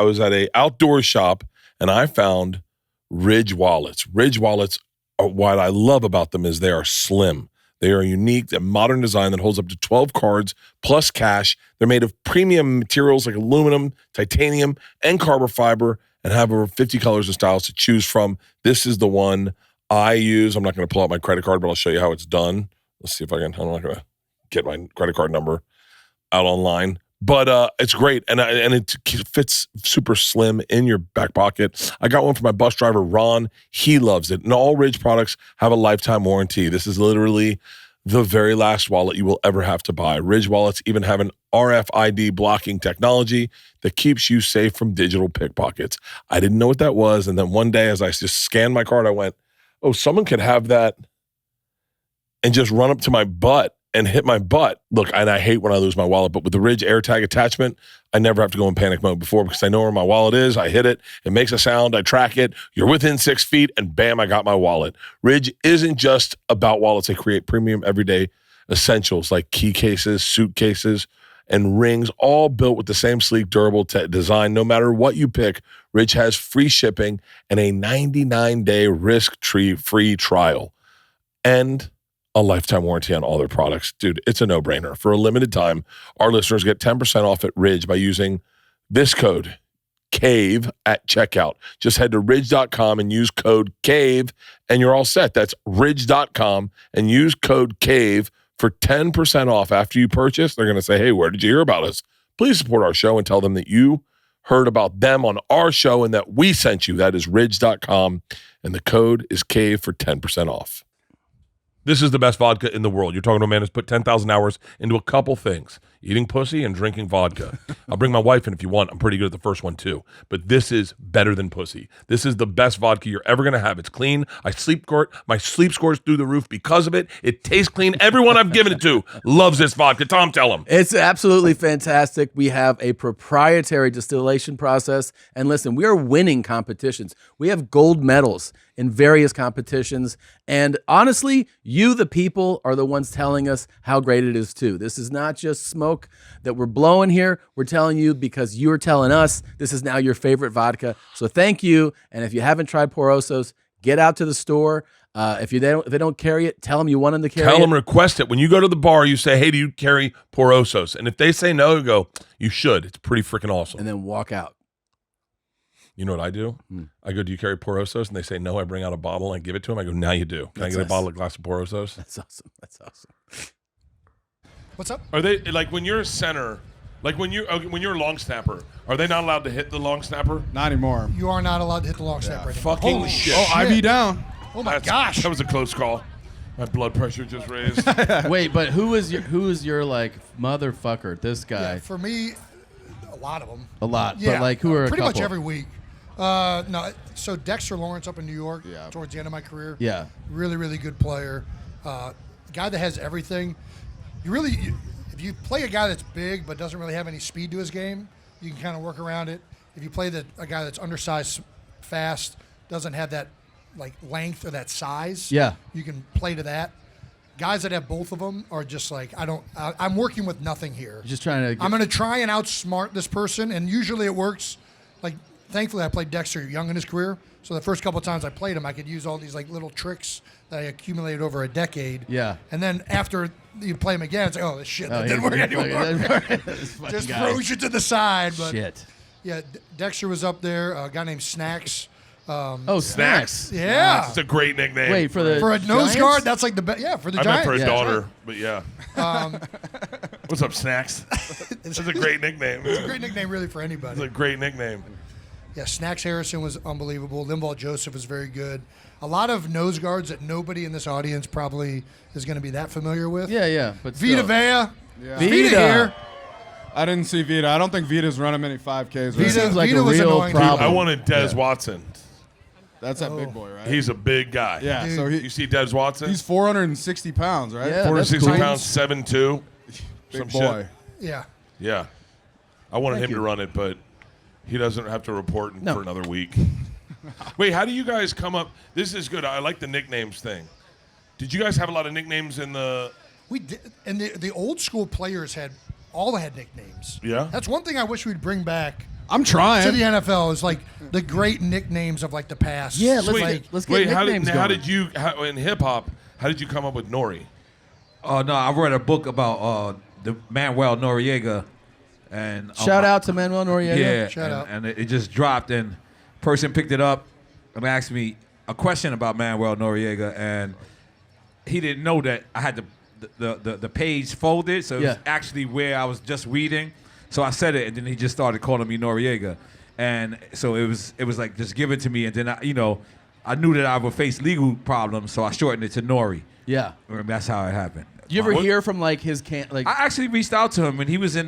outdoor shop, and I found Ridge wallets. Ridge wallets, what I love about them is they are slim. They are unique, a modern design that holds up to 12 cards plus cash. They're made of premium materials like aluminum, titanium, and carbon fiber, and have over 50 colors and styles to choose from. This is the one I use. I'm not going to pull out my credit card, but I'll show you how it's done. Let's see if I can. I'm not going to get my credit card number out online. But it's great, and it fits super slim in your back pocket. I got one for my bus driver, Ron. He loves it. And all Ridge products have a lifetime warranty. This is literally the very last wallet you will ever have to buy. Ridge wallets even have an RFID blocking technology that keeps you safe from digital pickpockets. I didn't know what that was, and then one day as I just scanned my card, I went, oh, someone could have that and just run up to my butt and hit my butt. Look, and I hate when I lose my wallet, but with the Ridge AirTag attachment, I never have to go in panic mode before because I know where my wallet is. I hit it. It makes a sound. I track it. You're within 6 feet, and bam, I got my wallet. Ridge isn't just about wallets. They create premium everyday essentials like key cases, suitcases, and rings, all built with the same sleek, durable design. No matter what you pick, Ridge has free shipping and a 99-day risk-free trial. And a lifetime warranty on all their products. Dude, it's a no-brainer. For a limited time, our listeners get 10% off at Ridge by using this code, CAVE, at checkout. Just head to ridge.com and use code CAVE, and you're all set. That's ridge.com and use code CAVE for 10% off after you purchase. They're going to say, hey, where did you hear about us? Please support our show and tell them that you heard about them on our show and that we sent you. That is ridge.com, and the code is CAVE for 10% off. This is the best vodka in the world. You're talking to a man who's put 10,000 hours into a couple things. eating pussy and drinking vodka. I'll bring my wife in if you want. I'm pretty good at the first one too. But this is better than pussy. This is the best vodka you're ever going to have. It's clean. My sleep scores through the roof because of it. It tastes clean. Everyone I've given it to loves this vodka. Tom, tell them. It's absolutely fantastic. We have a proprietary distillation process. And listen, we are winning competitions. We have gold medals in various competitions. And honestly, you, the people, are the ones telling us how great it is too. This is not just smoke that we're blowing here. We're telling you because you're telling us this is now your favorite vodka. So thank you. And if you haven't tried Porosos, get out to the store. If they don't carry it, tell them you want them to carry it. Tell them, request it. When you go to the bar, you say, hey, do you carry Porosos? And if they say no, you go, you should. It's pretty freaking awesome. And then walk out. You know what I do? I go, do you carry Porosos? And they say no. I bring out a bottle and I give it to them. I go, now you do. Can I get a bottle, a glass of Porosos? That's awesome. What's up? Are they, like, when you're a center, like when you're a long snapper, are they not allowed to hit the long snapper? Not anymore. You are not allowed to hit the long snapper anymore. Fucking Holy shit. Oh, IB down. Oh my gosh. That was a close call. My blood pressure just raised. Wait, but who is your like motherfucker? This guy. Yeah, for me, a lot of them. A lot, Yeah, but like who are a pretty much couple? every week. No, so Dexter Lawrence up in New York. Yeah. Towards the end of my career. Yeah. Really, really good player. Guy that has everything. If you play a guy that's big but doesn't really have any speed to his game, you can kind of work around it. If you play a guy that's undersized, fast, doesn't have that like length or that size, Yeah. you can play to that. Guys that have both of them are just like I'm working with nothing here. Just trying to. I'm going to try and outsmart this person, and usually it works. Like, thankfully, I played Dexter young in his career, so the first couple of times I played him, I could use all these like little tricks that I accumulated over a decade. Yeah. And then after you play him again, it's like, oh, this shit, that Oh, didn't work anymore. This fucking Just guy. throws you to the side. But Shit. yeah, Dexter was up there. A guy named Snacks. Oh, Snacks. Yeah. It's a great nickname. Wait for the For a nose Giants? guard, that's like the best. Yeah, for the I meant Giants. for his Yeah. daughter, but yeah. What's up, Snacks? That's a great nickname. It's a great nickname, really, for It's anybody. a great nickname. Yeah, Snacks Harrison was unbelievable. Limbaugh Joseph was very good. A lot of nose guards that nobody in this audience probably is going to be that familiar with. Yeah, but Vita still. Vea. Yeah. Vita here. I didn't see Vita. I don't think Vita's running many 5Ks. Vita- Right? Seems like Vita a was real annoying. problem. I wanted Des Yeah. Watson. That's that big boy, right? He's a big guy. yeah. Dude. So You see Des Watson? he's 460 pounds, right? Yeah. 460 that's cool. pounds, 7'2". Big Some boy. shit. Yeah. Yeah. I wanted Thank him to you. run it, but he doesn't have to report No. for another week. Wait, how do you guys come up? This is good. I like the nicknames thing. Did you guys have a lot of nicknames in the... We did, and the old school players had nicknames. Yeah? That's one thing I wish we'd bring back I'm to trying. the NFL is like the great nicknames of like the past. Yeah, let's Like, let's get Wait, nicknames how going. did you, in hip-hop, how did you come up with N.O.R.E? Oh no, I read a book about the Manuel Noriega, and Shout out to Manuel Noriega. Yeah, Shout out. and it just dropped, and person picked it up and asked me a question about Manuel Noriega, and he didn't know that I had the page folded, so it was Yeah. actually where I was just reading. So I said it, and then he just started calling me Noriega, and so it was like just give it to me, and then I knew that I would face legal problems, so I shortened it to N.O.R.E. Yeah. And that's how it happened. Do you ever What- hear from like his like? I actually reached out to him when he was in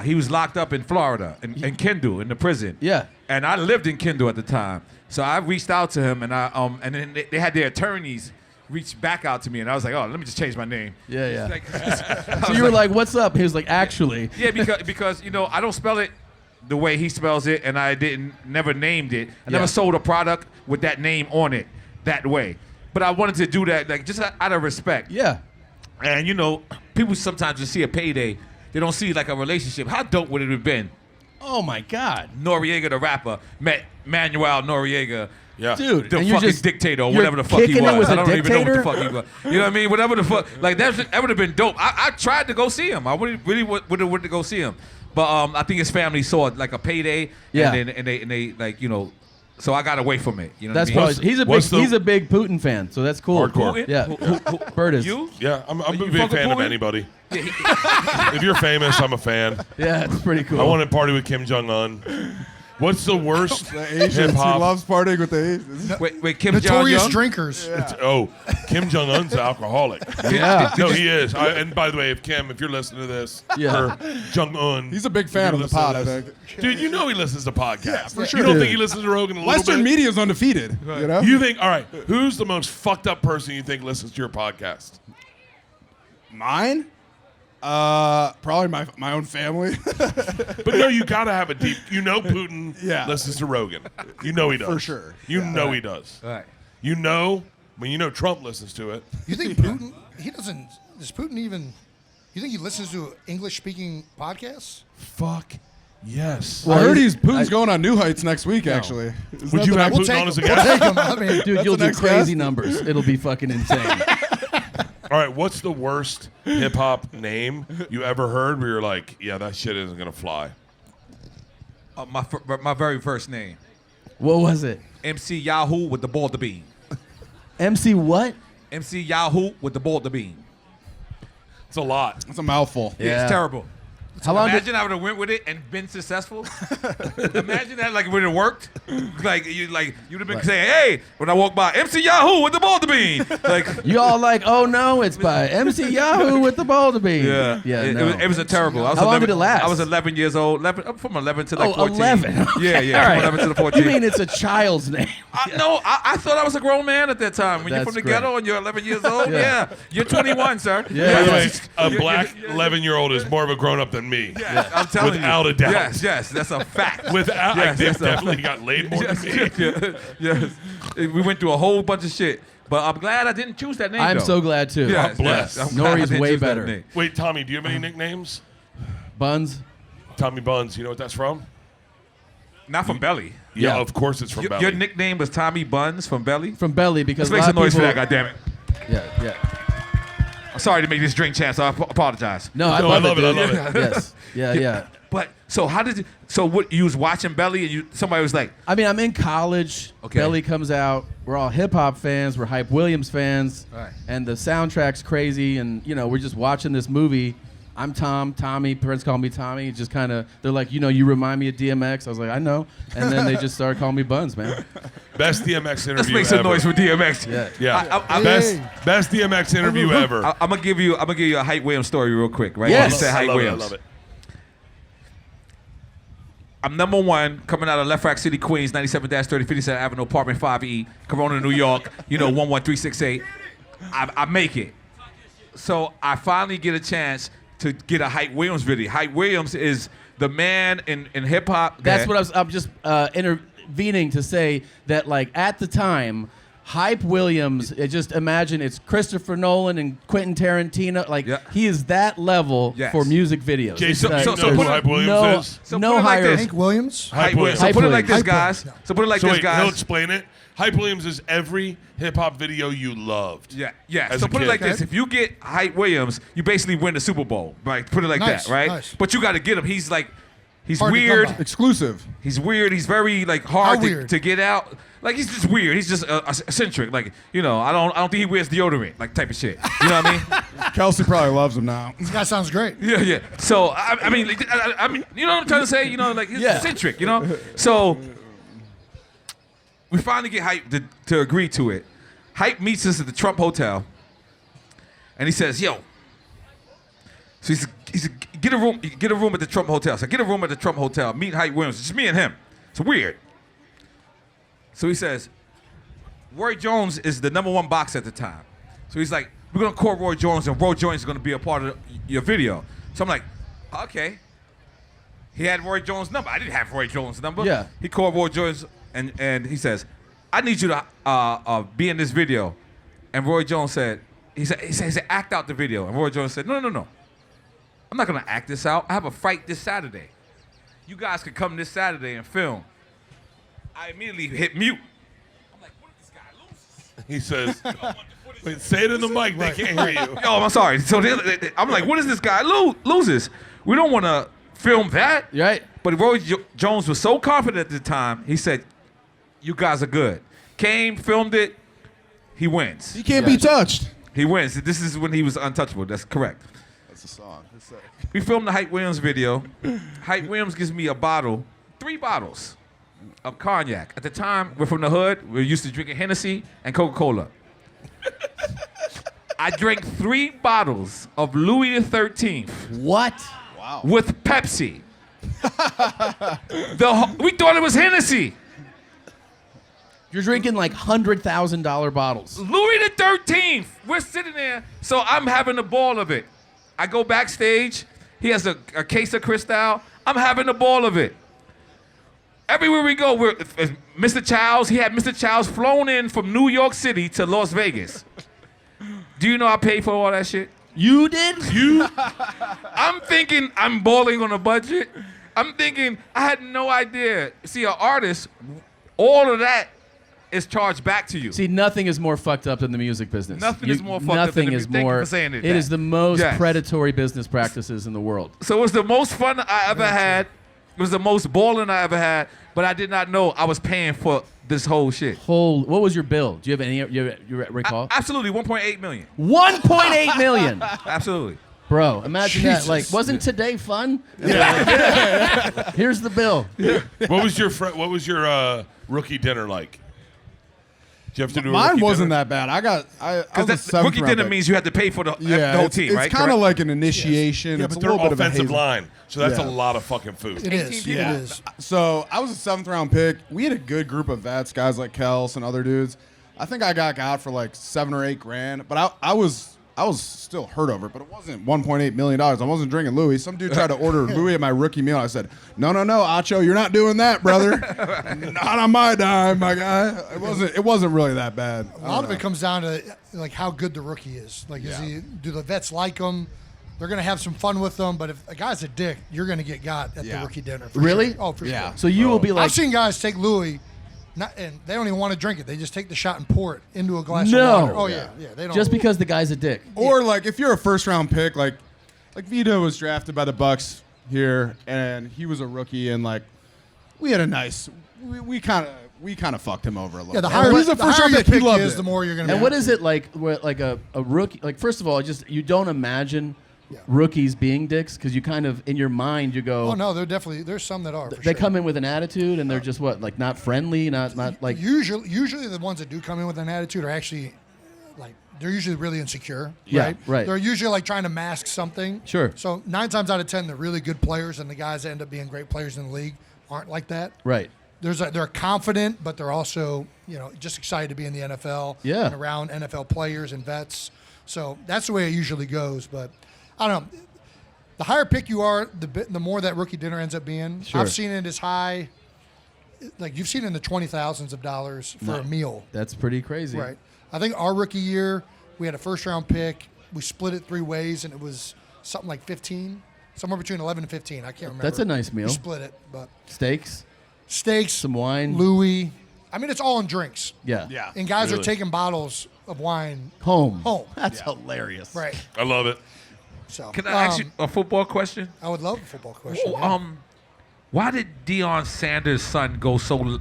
he was locked up in Florida in Kendall in the prison. Yeah. And I lived in Kendall at the time. So I reached out to him, and and then they had their attorneys reach back out to me, and I was like, oh, let me just change my name. Yeah. Like, So you were like, "What's up?" He was like, "Actually." yeah, because I don't spell it the way he spells it, and I never named it. I never Yeah. sold a product with that name on it that way. But I wanted to do that like just out of respect. Yeah. And people sometimes just see a payday. They don't see like a relationship. How dope would it have been? Oh my God, Noriega the rapper met Manuel Noriega. Yeah. dude! The and you're fucking just dictator or you're whatever the fuck he kicking was. it with I a don't even know what the dictator? fuck he was. You know what I mean? Whatever the fuck. Like that would have been dope. I tried to go see him. I really would have wanted to go see him. But I think his family saw it like a payday. Yeah. And they like so I got away from it. You know That's what I mean? probably he's a big Putin fan, so that's cool. Hardcore. Yeah. Bert is. You? Yeah, I'm a you big fucking fan of Putin? anybody. If you're famous, I'm a fan. Yeah, it's pretty cool. I want to party with Kim Jong-un. What's the worst The Asians. hip He hop? loves partying with the Asians. Wait, Kim Notorious Jong-un? drinkers. Kim Jong Un's an alcoholic. Yeah. No, he is. And by the way, if you're listening to this, Yeah. or Jong Un, He's a big fan of the pod, I think. Dude, you know he listens to podcasts. for sure. You don't Dude. think he listens to Rogan a little Western bit? media is undefeated. You know? You think? All right. Who's the most fucked up person you think listens to your podcast? Mine? Probably my own family. But no, you gotta have a deep. You know, Putin Yeah. listens to Rogan. You know he does. For sure. You know he does. Right. You know, Trump listens to it. You think Putin? He doesn't. Does Putin even? You think he listens to English-speaking podcasts? Fuck yes. I heard Putin's going on New Heights next week, actually. Would you have We'll Putin take on as a him. We'll guest? take him. I mean, Dude, you'll the do next crazy guest. numbers. It'll be fucking insane. All right, what's the worst hip hop name you ever heard where you're like, yeah, that shit isn't gonna fly? My very first name, What was it? MC Yahoo with the ball to bean. MC what? MC Yahoo with the ball to bean. It's a lot. It's a mouthful. Yeah. It's terrible. How long did Imagine I would have went with it and been successful. Imagine that, like, when it worked. Like you'd have been saying, "Hey," when I walk by, MC Yahoo with the ball to bean. Like, you all like, oh no, it's by MC Yahoo with the boulder bean. yeah, No. it was a terrible. I was How long 11 did it last? I was 11 years old. From 11 to like 14. 11. Yeah, Okay, yeah. all From right. 11 to the 14. You mean it's a child's name? No, I thought I was a grown man at that time. When you're That's from the great. ghetto and you're 11 years old, Yeah. yeah. You're 21, sir. Yeah. By the way, a Yeah. black 11-year-old is more of a grown up than me. Yes, I'm telling Without you. a doubt. Yes, that's a fact. Without, Yes, I that's a definitely got laid more than me. yes. We went through a whole bunch of shit, but I'm glad I didn't choose that name. I'm though. so glad too. Yes, I'm blessed. yes, I'm glad I N.O.R.E's didn't way choose that better. name. Wait, Tommy, do you have any nicknames? Buns. Tommy Buns. You know what that's from? Not from Belly. Yeah, Yeah. of course it's from Belly. Your nickname was Tommy Buns from Belly? From Belly because Let's make a some lot of noise for people, that, goddammit. Yeah. I'm sorry to make this drink chance. I apologize. No, I No, love it. I Dude. love it. Yes. Yeah. But so how did you? So what? You was watching Belly, and somebody was like, I mean, I'm in college. Okay. Belly comes out. We're all hip hop fans. We're Hype Williams fans. Right. And the soundtrack's crazy. And we're just watching this movie. I'm Tommy. Parents call me Tommy. Just kind of, they're like, you remind me of DMX. I was like, I know. And then they just started calling me Buns, man. Best DMX interview "Let's make some ever. noise for DMX." Yeah. Yeah. Best DMX interview ever. I'm gonna give you a Hype Williams story real quick, right? Yes. You said I Hype love it. I Williams. love it. I'm number one coming out of Left Rack City, Queens, 97-30, 57th Avenue, apartment 5E, Corona, New York, 11368. I make it. So I finally get a chance to get a Hype Williams video. Hype Williams is the man in hip hop. That's what I'm just intervening to say that, like, at the time, Hype Williams, just imagine it's Christopher Nolan and Quentin Tarantino. Like, Yeah. he is that level Yes. for music videos. Jason, It's, you so know who put it- Hype Williams is? So no put it like higher. this. Hank Williams. Hype Williams. So Hype put it like this, Williams. guys. So put it like So this, wait, he'll guys. explain it. Hype Williams is every hip hop video you loved. Yeah. As So a put it kid. like this: if you get Hype Williams, you basically win the Super Bowl. Right? Put it like Nice, that, right? nice. But you got to get him. He's like, he's Hard to come weird. by. Exclusive. He's weird. He's very like hard How to, weird? to get out. Like he's just weird. He's just eccentric. Like I don't think he wears deodorant. Like type of shit. You know what I mean? Kelsey probably loves him now. This guy sounds great. Yeah. So I mean, you know what I'm trying to say? Like he's Yeah. eccentric. So we finally get Hype to agree to it. Hype meets us at the Trump Hotel, and he says, "Yo." So he said, get a room at the Trump Hotel. So get a room at the Trump Hotel. Meet Hype Williams. It's just me and him. It's weird. So he says, Roy Jones is the number one boxer at the time. So he's like, we're gonna call Roy Jones, and Roy Jones is gonna be a part of your video. So I'm like, okay. He had Roy Jones' number. I didn't have Roy Jones' number. Yeah. He called Roy Jones, and he says, I need you to be in this video. And Roy Jones said, he said, act out the video. And Roy Jones said, no. I'm not gonna act this out. I have a fight this Saturday. You guys can come this Saturday and film. I immediately hit mute. I'm like, what if this guy loses? He says, wait, say it in the mic. They can't hear you. Oh, I'm sorry. So I'm like, what if this guy loses? We don't want to film that. Right? But Roy Jones was so confident at the time, he said, you guys are good. Came, filmed it, he wins. He can't be touched. He wins. This is when he was untouchable. That's correct. That's the song. We filmed the Hype Williams video. Hype Williams gives me a bottle, 3 bottles of cognac. At the time, we're from the hood. We're used to drinking Hennessy and Coca-Cola. I drank 3 bottles of Louis XIII What? with Pepsi. We thought it was Hennessy. You're drinking like $100,000 bottles. Louis XIII. We're sitting there, so I'm having a ball of it. I go backstage. He has a case of Cristal. I'm having a ball of it. Everywhere we go, Mr. Childs. He had Mr. Childs flown in from New York City to Las Vegas. Do you know I paid for all that shit? You did? I'm thinking I'm balling on a budget. I'm thinking I had no idea. See, an artist, all of that is charged back to you. See, nothing is more fucked up than the music business. Nothing is more fucked up than Nothing the is thank you more. for saying it, It Dad. is the most Yes. predatory business practices in the world. So it was the most fun I ever had. It was the most balling I ever had. But I did not know I was paying for this whole shit. What was your bill? Do you have any? You recall? Absolutely, 1.8 million. 1.8 million. Absolutely. Bro, imagine that. Jesus. Like, wasn't today fun? Yeah. Here's the bill. What was your rookie dinner like? Did you have to do a Mine rookie wasn't dinner? that bad. I was a Because seventh rookie round dinner pick. means you have to pay for the whole it's, team, it's right? kind of Correct? like an initiation. Yeah, It's but a they're little bit of a offensive hazy. line, so that's Yeah. a lot of fucking food. It is. Yeah. It is. So I was a 7th round pick. We had a good group of vets, guys like Kelce and other dudes. I think I got for like $7 or $8 grand, but I was still hurt over it. But it wasn't $1.8 million. I wasn't drinking Louis. Some dude tried to order Louis at my rookie meal. I said, no, Acho, you're not doing that, brother. Not on my dime, my guy. It wasn't really that bad. A lot of it comes down to like how good the rookie is. Like, do the vets like him? They're gonna have some fun with them. But if a guy's a dick, you're gonna get got at the Yeah. rookie dinner. For Really? Sure. Oh, for Yeah. sure. So you will be like, I've seen guys take Louis, and they don't even want to drink it. They just take the shot and pour it into a glass No. of water. Oh yeah. They don't. just because the guy's a dick. Or like if you're a 1st round pick, like Vito was drafted by the Bucks here, and he was a rookie, and like we had a nice, we kind of fucked him over a little. Yeah, the bit. higher, He's a the first higher round your pick. He pick loved is, it. the more you're gonna. And be what is it like? Like a rookie? Like, first of all, you don't imagine rookies being dicks because you kind of in your mind you go. Oh no, there's some that are. For They sure. come in with an attitude and they're just like not friendly, not like. Usually the ones that do come in with an attitude are actually like they're usually really insecure. Yeah, right. right. They're usually like trying to mask something. Sure. So 9 times out of 10, they're really good players, and the guys that end up being great players in the league aren't like that. Right. They're confident, but they're also just excited to be in the NFL. Yeah. And around NFL players and vets. So that's the way it usually goes. But I don't know. The higher pick you are, the more that rookie dinner ends up being. Sure. I've seen it as high, like you've seen it in the $20,000s of dollars for a meal. That's pretty crazy. Right. I think our rookie year, we had a 1st round pick. We split it 3 ways, and it was something like 15, somewhere between 11 and 15. I can't remember. That's a nice meal. We split it, but Steaks, steaks, some wine. Louis. I mean, it's all in drinks. Yeah. Yeah. And guys are Really? taking bottles of wine Home. home. That's hilarious. Right. I love it. So Can I ask you a football question? I would love a football question. yeah. Why did Deion Sanders' son go so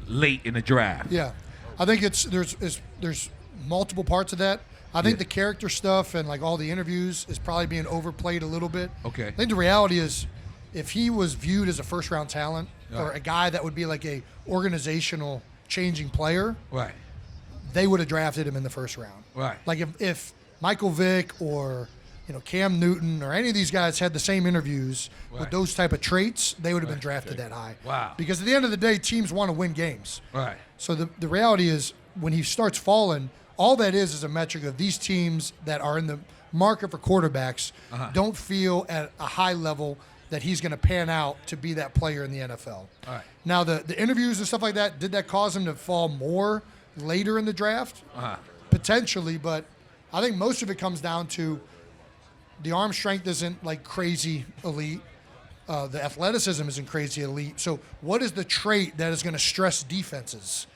late in the draft? Yeah, I think there's multiple parts of that. I think the character stuff and like all the interviews is probably being overplayed a little bit. Okay. I think the reality is, if he was viewed as a 1st round talent or a guy that would be like a organizational changing player, Right. they would have drafted him in the 1st round. Right. Like if Michael Vick or Cam Newton or any of these guys had the same interviews with Right. those type of traits, they would have been drafted that high. Wow. Because at the end of the day, teams want to win games. Right. So the reality is, when he starts falling, all that is a metric of these teams that are in the market for quarterbacks don't feel at a high level that he's going to pan out to be that player in the NFL. All right. Now, the interviews and stuff like that, did that cause him to fall more later in the draft? Potentially, but I think most of it comes down to the arm strength isn't like crazy elite. The athleticism isn't crazy elite. So what is the trait that is going to stress defenses?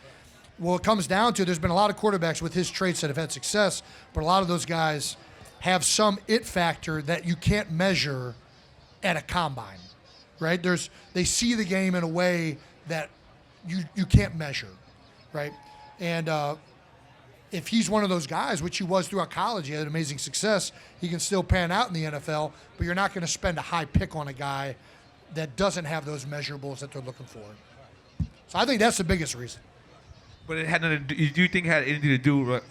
Well, it comes down to there's been a lot of quarterbacks with his traits that have had success, but a lot of those guys have some it factor that you can't measure at a combine, right? They see the game in a way that you can't measure, right? And if he's one of those guys, which he was throughout college, he had amazing success, he can still pan out in the NFL, but you're not going to spend a high pick on a guy that doesn't have those measurables that they're looking for. So I think that's the biggest reason. But it had nothing. Do you think it had anything to do with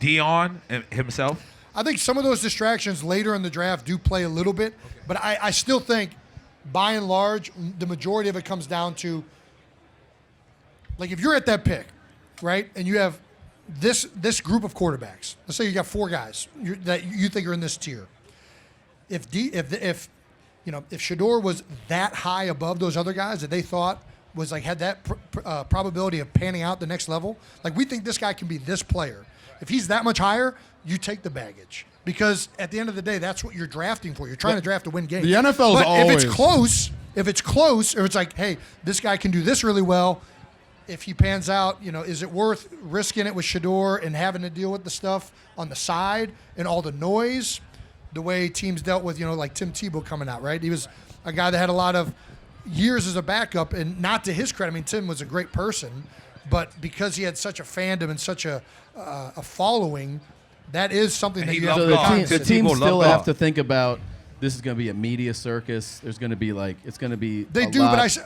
Dion and himself? I think some of those distractions later in the draft do play a little bit, but I still think, by and large, the majority of it comes down to, like, if you're at that pick, right, and you have this group of quarterbacks. Let's say you got 4 guys that you think are in this tier. If Shedeur was that high above those other guys that they thought was like had that probability of panning out the next level, like we think this guy can be this player. If he's that much higher, you take the baggage because at the end of the day, that's what you're drafting for. You're trying to draft to win games. The NFL is but always. if it's close, or it's like, hey, this guy can do this really well. If he pans out, is it worth risking it with Shedeur and having to deal with the stuff on the side and all the noise, the way teams dealt with, like Tim Tebow coming out, right? He was a guy that had a lot of years as a backup, and not to his credit. I mean, Tim was a great person, but because he had such a fandom and such a following, that is something And that he you have loved to golf. consider. The teams People still love have golf. to think about this is going to be a media circus. There's going to be it's going to be They a do, lot.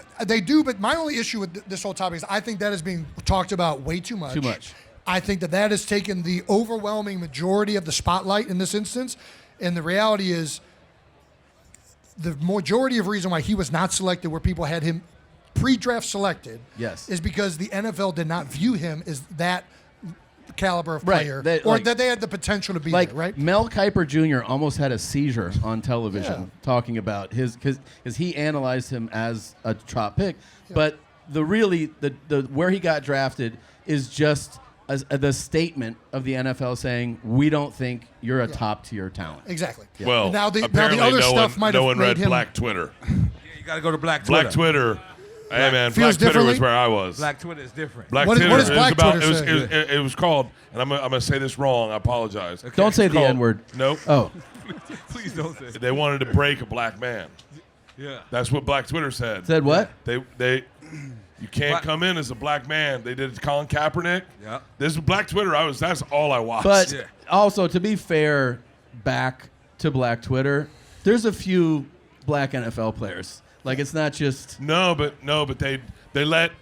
but my only issue with this whole topic is I think that is being talked about way too much. Too much. I think that has taken the overwhelming majority of the spotlight in this instance, and the reality is the majority of reason why he was not selected where people had him pre-draft selected Yes. is because the NFL did not view him as that caliber of Right. player, They- or like- that they had the potential to be Like there, right? Mel Kiper Jr. almost had a seizure on television Yeah. talking about because he analyzed him as a top pick, but the where he got drafted is just the statement of the NFL saying we don't think you're a top tier talent. Exactly. Well, And now the apparently other no stuff one, might no have one made read him Black Twitter. You got to go to Black Twitter. Black Twitter. Hey man, Feels Black Twitter was differently? where I was. Black Twitter is different. Black What Twitter does Black is about. Twitter say? It was called, and I'm gonna say this wrong. I apologize. Don't say It's the called- N-word. Nope. Oh, Please don't say that. They wanted to break a black man. Yeah. That's what Black Twitter said. said what? You can't Black- come in as a black man. They did it to Colin Kaepernick. Yeah. This is Black Twitter. That's all I watched. But Yeah. also, to be fair, back to Black Twitter, there's a few black NFL players. Like it's not just No, but they let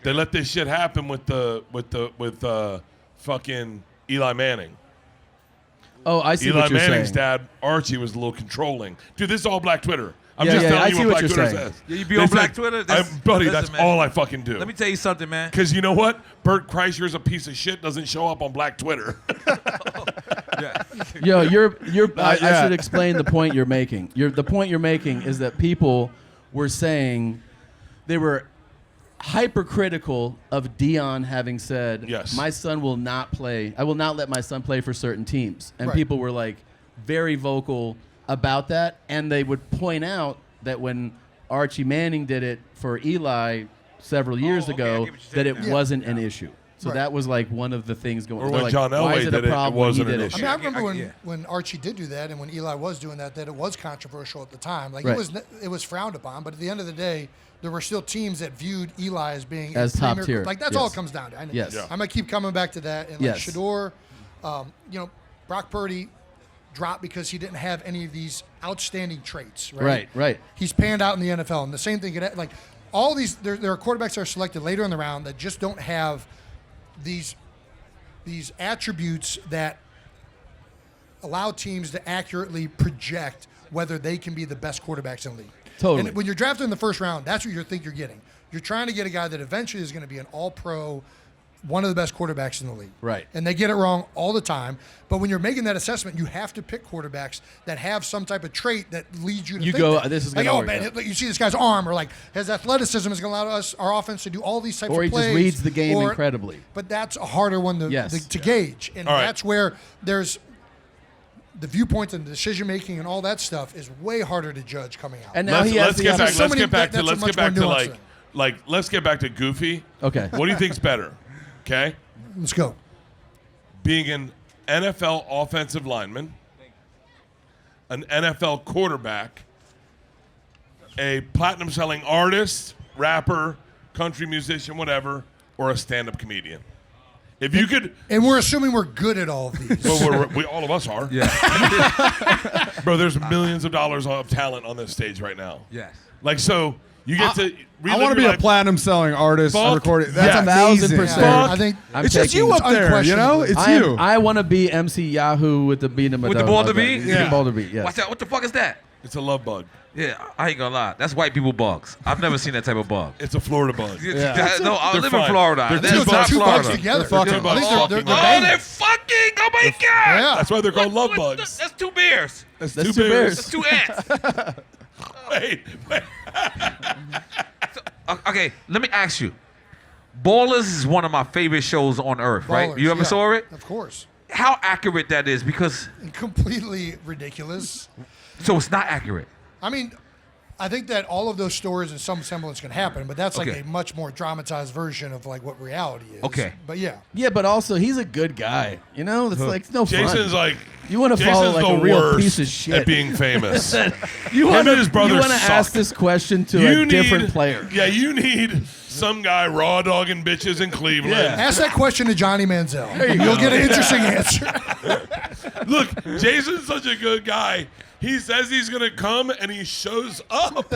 They let this shit happen with fucking Eli Manning. Oh, I see Eli what you're Manning's saying. dad, Archie, was a little controlling. Dude, this is all Black Twitter. I'm Yeah, just yeah, telling I you see what what Black you're Twitter saying. says. Yeah, you be on They Black said- Twitter? That's- buddy, listen, that's man. all I fucking do. Let me tell you something, man. Because you know what? Bert Kreischer's a piece of shit doesn't show up on Black Twitter. Yeah. Yo, I yeah. should explain the point you're making. The point you're making is that people were saying they were hypercritical of Dion having said, Yes. my son will not play. I will not let my son play for certain teams. And Right. people were like very vocal about that. And they would point out that when Archie Manning did it for Eli several years okay, I ago, get what you're that saying it now. wasn't an issue. So Right. that was like one of the things going Or on. when John Why Elway is it did a it, it problem when he wasn't did an it? issue. I mean, I remember yeah. when Archie did do that, and when Eli was doing that it was controversial at the time. Like Right. it was frowned upon, but at the end of the day, there were still teams that viewed Eli as being As a top premier- tier, Like that's all yes. it comes down to. I know. Yes. Yeah. I'm gonna keep coming back to that. And Yes. like Shedeur, Brock Purdy dropped because he didn't have any of these outstanding traits. Right. Right. He's panned out in the NFL, and the same thing could like all these. There are quarterbacks that are selected later in the round that just don't have these attributes that allow teams to accurately project whether they can be the best quarterbacks in the league. Totally. And when you're drafted in the first round, that's what you think you're getting. You're trying to get a guy that eventually is going to be an all-pro, one of the best quarterbacks in the league. Right. And they get it wrong all the time. But when you're making that assessment, you have to pick quarterbacks that have some type of trait that leads you to You think go, that. this is like, gonna oh work, man, yeah. you see this guy's arm, or like his athleticism is going to allow us, our offense, to do all these types Or of he plays. just reads the game or- incredibly. But that's a harder one to, Yes. to gauge. And All right. that's where there's the viewpoints and the decision making and all that stuff is way harder to judge coming out. And now he has Let's the get back. other- so Let's many- get back to. that's a Let's much get back more to nuanced like. Let's get back to Goofy. Okay. What do you think's better? Okay, Let's go. being an NFL offensive lineman, an NFL quarterback, a platinum-selling artist, rapper, country musician, whatever, or a stand-up comedian. If you could, And we're assuming we're good at all of these. well, we all of us are. Yeah. Bro, there's millions of dollars of talent on this stage right now. Yes. Like, so You get to. I want to be a platinum selling artist. Fuck Recording. That's yeah. amazing. 1000%. Fuck. I think It's just you up there, you know? It's you. I want to be MC Yahoo with the beat With the Boulder beat? Yeah. Boulder beat, yes. Watch out. What the fuck is that? It's a love bug. Yeah, I ain't gonna lie. That's white people bugs. I've never seen that type of bug. It's a Florida bug. No, I They're live fine. in Florida. They're This is two not two bugs Florida. together. They're fucking I think bugs. they're Oh, banging. they're fucking! Oh my god! Yeah. That's why they're called love What bugs. That's two bears. That's That's two two bears. That's two ants. Wait. Okay, let me ask you. Ballers is one of my favorite shows on earth, right? Ballers, You ever yeah, saw it? Of course. How accurate that is, because Completely ridiculous. so it's not accurate. I mean, I think that all of those stories in some semblance can happen, but that's like Okay. a much more dramatized version of like what reality is. Okay. But yeah. Yeah, but also he's a good guy. You know, it's like it's no Jason's fun. like. You want to Jason's follow like the a real worst piece of shit. at being famous. you Him want and his brother to suck. ask this question to a different player. Yeah, you need some guy raw dogging bitches in Cleveland. Ask that question to Johnny Manziel. You'll get an interesting answer. Look, Jason's such a good guy. He says he's gonna come and he shows up.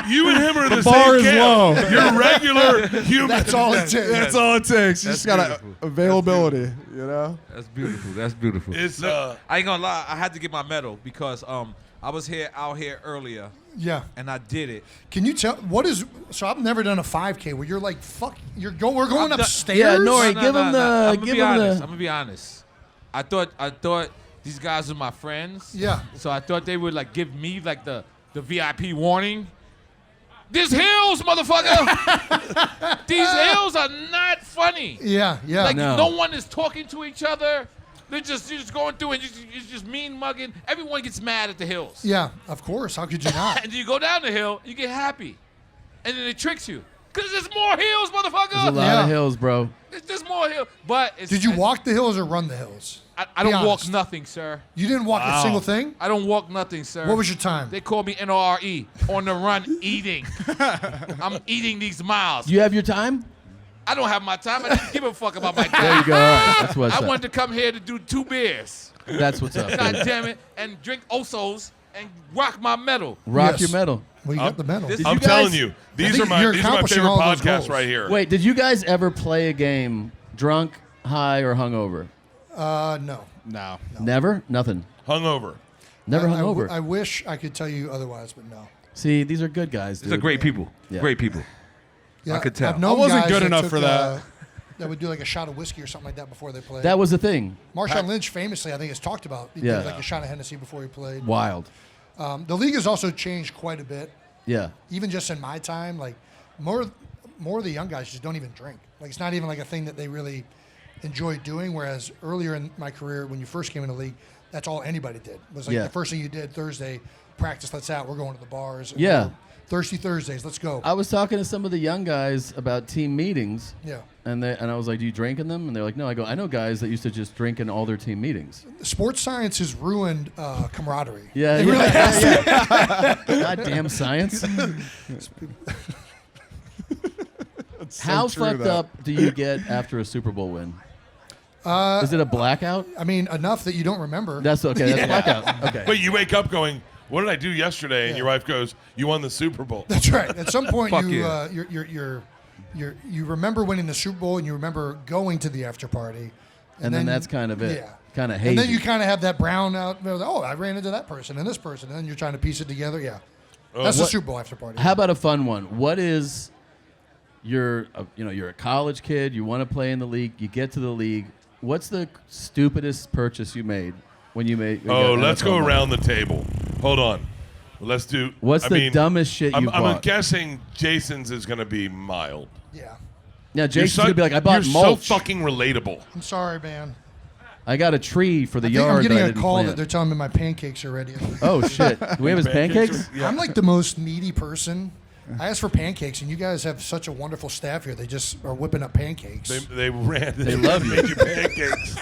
You and him are the bar same is camp. low. You're regular human. That's all it takes. That's all it takes. You just got beautiful. availability, you know? That's beautiful. That's beautiful. It's I ain't gonna lie, I had to get my medal because I was out here earlier Yeah. and I did it. Can you tell what is? So I've never done a 5K where you're like, fuck, we're going I'm upstairs. Yeah, N.O.R.E, give him the- I'm gonna give be him honest. the- I'm gonna be honest. I thought these guys were my friends. Yeah. So I thought they would like give me like the VIP warning. This hills, motherfucker. These hills are not funny. Yeah, yeah. Like No. no one is talking to each other. You're just going through and you're just mean mugging. Everyone gets mad at the hills. Yeah, of course. How could you not? And you go down the hill, you get happy. And then it tricks you. Because there's more hills, motherfucker. There's a lot Yeah. of hills, bro. There's more hills. But it's, Did you walk the hills or run the hills? I Be don't walk honest. nothing, sir. You didn't walk a single thing? I don't walk nothing, sir. What was your time? They call me N.O.R.E. On the run, eating. I'm eating these miles. You have your time? I don't have my time. I didn't give a fuck about my There time. you go. All right. That's what's I up. wanted to come here to do 2 beers. That's what's up. God damn it. And drink Osos and rock my medal. Rock Yes. your medal. Well, you got the medal. This- I'm you guys- telling you, these think are my you're favorite accomplishing all those podcasts goals. right here. Wait, did you guys ever play a game drunk, high, or hungover? No. No. Never? Nothing. Hungover. Never I hungover. I wish I could tell you otherwise, but no. See, these are good guys, dude. These are great people. Yeah. Great people. Yeah, I could tell. I've known I wasn't guys good that enough took, for that. That would do like a shot of whiskey or something like that before they played. That was the thing. Marshawn Lynch famously, I think, has talked about. He Yeah. did like a shot of Hennessy before he played. Wild. The league has also changed quite a bit. Yeah. Even just in my time, like more of the young guys just don't even drink. Like it's not even like a thing that they really enjoy doing. Whereas earlier in my career, when you first came in the league, that's all anybody did. Was like Yeah. the first thing you did Thursday, practice, let's out, we're going to the bars. Yeah. Thirsty Thursdays, let's go. I was talking to some of the young guys about team meetings, Yeah. and I was like, "Do you drink in them?" And they're like, "No." I go, "I know guys that used to just drink in all their team meetings." Sports science has ruined camaraderie. Yeah, It yeah, really has. yeah. Goddamn science. How true, fucked though. up do you get after a Super Bowl win? Is it a blackout? I mean, enough that you don't remember. That's okay. That's blackout. Okay. But you wake up going, what did I do yesterday? And Yeah. your wife goes, you won the Super Bowl. That's right. At some point, Fuck you yeah. you remember winning the Super Bowl and you remember going to the after party, and then that's kind of it. Yeah. Kind of hazy. And then you kind of have that brown out. Oh, I ran into that person and this person, and then you're trying to piece it together. Yeah, that's the What- Super Bowl after party. How about a fun one? What is you're a college kid. You want to play in the league. You get to the league. What's the stupidest purchase you made when you made? Oh, got let's NFL go money? around the table. Hold on. Let's do. What's I the mean, dumbest shit you I'm bought? guessing Jason's is going to be mild. Yeah, Now You're Jason's so- gonna be like, I bought You're mulch. so fucking relatable. I'm sorry, man. I got a tree for the I think yard. I'm getting that I a didn't call plant. that they're telling me my pancakes are ready. Oh shit! Do we have his pancakes? I'm like the most needy person. I asked for pancakes, and you guys have such a wonderful staff here. They just are whipping up pancakes. They ran. They love you. Made you pancakes.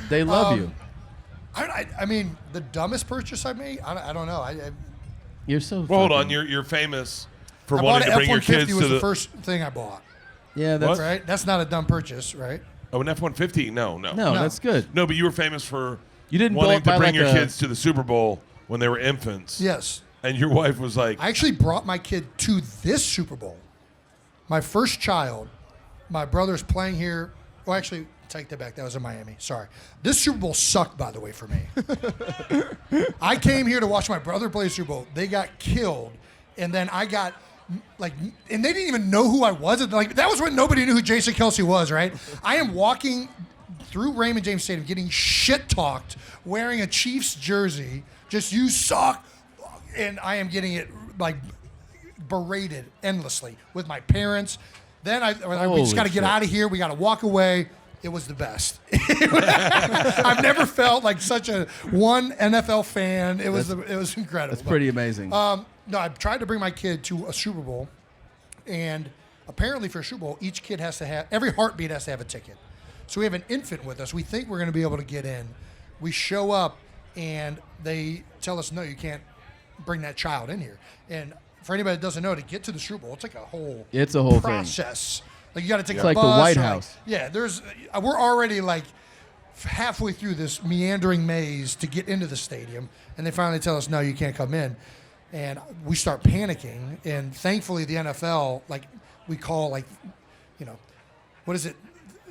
They love you. I mean, the dumbest purchase I made. I don't know. You're so. Well, hold on. fucking- You're famous for I wanting bought to an bring your F-150 kids was to the the. first thing I bought. Yeah, that's Right? That's not a dumb purchase, right? Oh, an F-150? No. no, No. that's good. No, but you were famous for You didn't wanting buy to bring like your a- kids to the Super Bowl when they were infants. Yes. And your wife was like, I actually brought my kid to this Super Bowl. My first child, my brother's playing here. Well, actually, take that back. That was in Miami. Sorry. This Super Bowl sucked, by the way, for me. I came here to watch my brother play Super Bowl. They got killed. And then I got, like, and they didn't even know who I was. Like, that was when nobody knew who Jason Kelce was, right? I am walking through Raymond James Stadium getting shit-talked, wearing a Chiefs jersey, just, you suck. And I am getting it, like, berated endlessly with my parents. Then we just got to get out of here. We got to walk away. It was the best. I've never felt like such a one NFL fan. It was incredible. That's pretty amazing. No, I tried to bring my kid to a Super Bowl, and apparently for a Super Bowl, each kid has to have, every heartbeat has to have a ticket. So we have an infant with us. We think we're going to be able to get in. We show up, and they tell us, no, you can't bring that child in here. And for anybody that doesn't know, to get to the Super Bowl, it's like a whole process. Like, you got to take a bus. It's like the White House. Yeah, we're already like halfway through this meandering maze to get into the stadium, and they finally tell us, no, you can't come in. And we start panicking, and thankfully the NFL, like, we call, like, you know, what is it,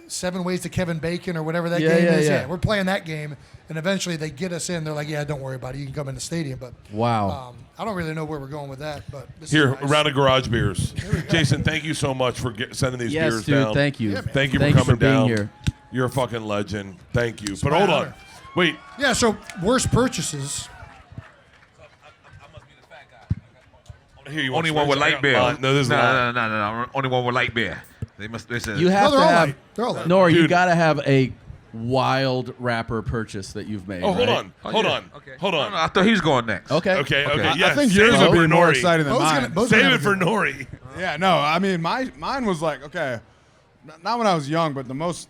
7 Ways to Kevin Bacon or whatever that game is. Yeah, we're playing that game, and eventually they get us in. They're like, yeah, don't worry about it. You can come in the stadium. But wow. I don't really know where we're going with that. But this here, is nice. a round of garage beers. Jason, thank you so much for sending these beers dude, down. Thank you. Yeah, Thank you Thanks for coming being down. here. You're a fucking legend. Thank you. But my hold on. honor. Wait. Yeah, so worst purchases. Here, you Only want one with Sprite? light beer. No, this is not. No. Only one with light beer. They said, You have they're to all have, light. They're all light. N.O.R.E, you Dude. got to have a wild rapper purchase that you've made. Oh, hold right? on. Hold on. Okay. Hold on. No, I thought he was going next. Okay. Okay. Okay. Yes. I think Save yours it will for be more N.O.R.E. exciting than Bo's mine. gonna- Bo's Save gonna it have a for good one. N.O.R.E. Yeah, no, I mean, mine was like, okay, not when I was young, but the most,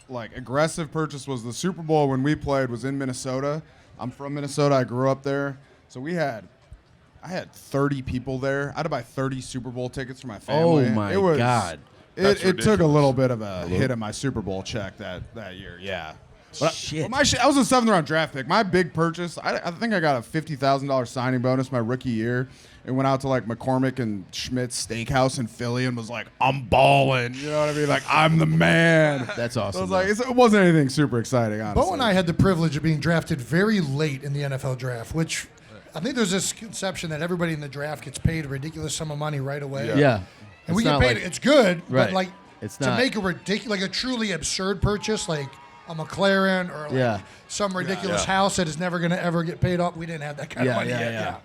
like, aggressive purchase was the Super Bowl when we played was in Minnesota. I'm from Minnesota. I grew up there. So I had 30 people there. I had to buy 30 Super Bowl tickets for my family. Oh, my it was, God. That's It took a ridiculous. little bit of a hit at my Super Bowl check that year, yeah. But Shit. I was a 7th round draft pick. My big purchase, I think I got a $50,000 signing bonus my rookie year, and went out to like McCormick and Schmidt's Steakhouse in Philly and was like, I'm balling. You know what I mean? Like, I'm the man. That's So awesome. it was like, it wasn't anything super exciting, honestly. Bo and I had the privilege of being drafted very late in the NFL draft, which I think there's this conception that everybody in the draft gets paid a ridiculous sum of money right away. yeah. And we It's get not paid. like- It's good, Right. but like It's to not- make a ridiculous, like a truly absurd purchase, like a McLaren or like Yeah. some ridiculous Yeah. house that is never going to ever get paid off. We didn't have that kind of money yet. yeah.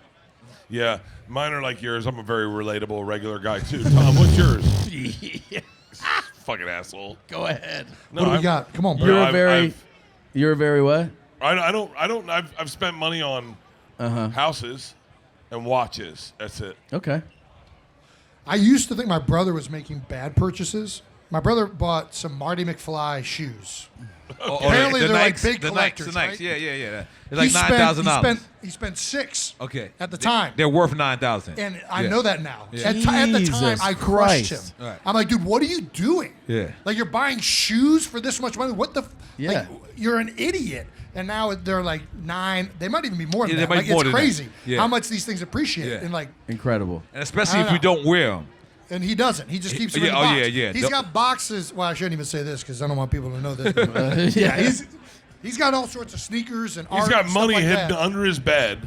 Yeah. Mine are like yours. I'm a very relatable, regular guy, too. Tom, what's yours? Fucking asshole. Go ahead. No, What do we I'm- got? Come on, bro. You're a I've- very, I've- you're a very what? I've spent money on houses and watches. That's it. Okay. I used to think my brother was making bad purchases. My brother bought some Marty McFly shoes. Apparently they're like big collectors, The Nikes. right? Yeah. It's like $9,000. He spent $6,000 Okay. at the time. They're worth $9,000. And I Yeah. know that now. Yeah. At the time, Jesus I crushed Christ. him. Right. I'm like, dude, what are you doing? Yeah. Like, you're buying shoes for this much money? What the? Yeah. Like, you're an idiot. And now they're like 9. They might even be more than Yeah, they that. might Like, be more it's than that. crazy Yeah. how much these things appreciate. Yeah. And like, Incredible. And especially I if don't you don't wear them. and he doesn't. He just keeps them in Yeah, the oh, box. yeah, yeah. He's Don't- got boxes. Well, I shouldn't even say this because I don't want people to know this. Yeah, he's got all sorts of sneakers and art. He's got and stuff money like hidden that. under his bed.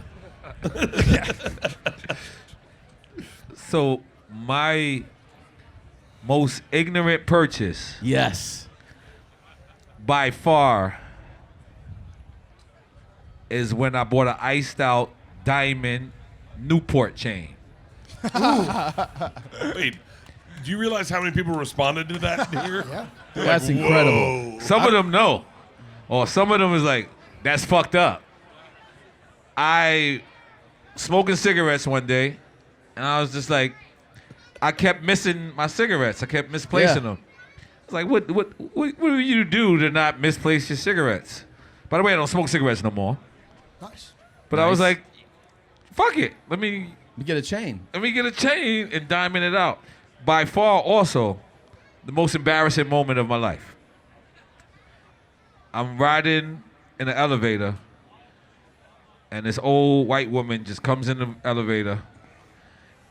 So my most ignorant purchase Yes. by far is when I bought an iced out diamond Newport chain. Wait, do you realize how many people responded to that here? Yeah. That's incredible. Some of them know. Or some of them is like, that's fucked up. I smoking cigarettes one day, and I was just like, I kept missing my cigarettes. I kept misplacing Yeah. them. I was like, what do you do to not misplace your cigarettes? By the way, I don't smoke cigarettes no more. Nice. But I was Nice. like, fuck it. Let me You get a chain. get a chain and diamond it out. By far, also, the most embarrassing moment of my life. I'm riding in an elevator, and this old white woman just comes in the elevator,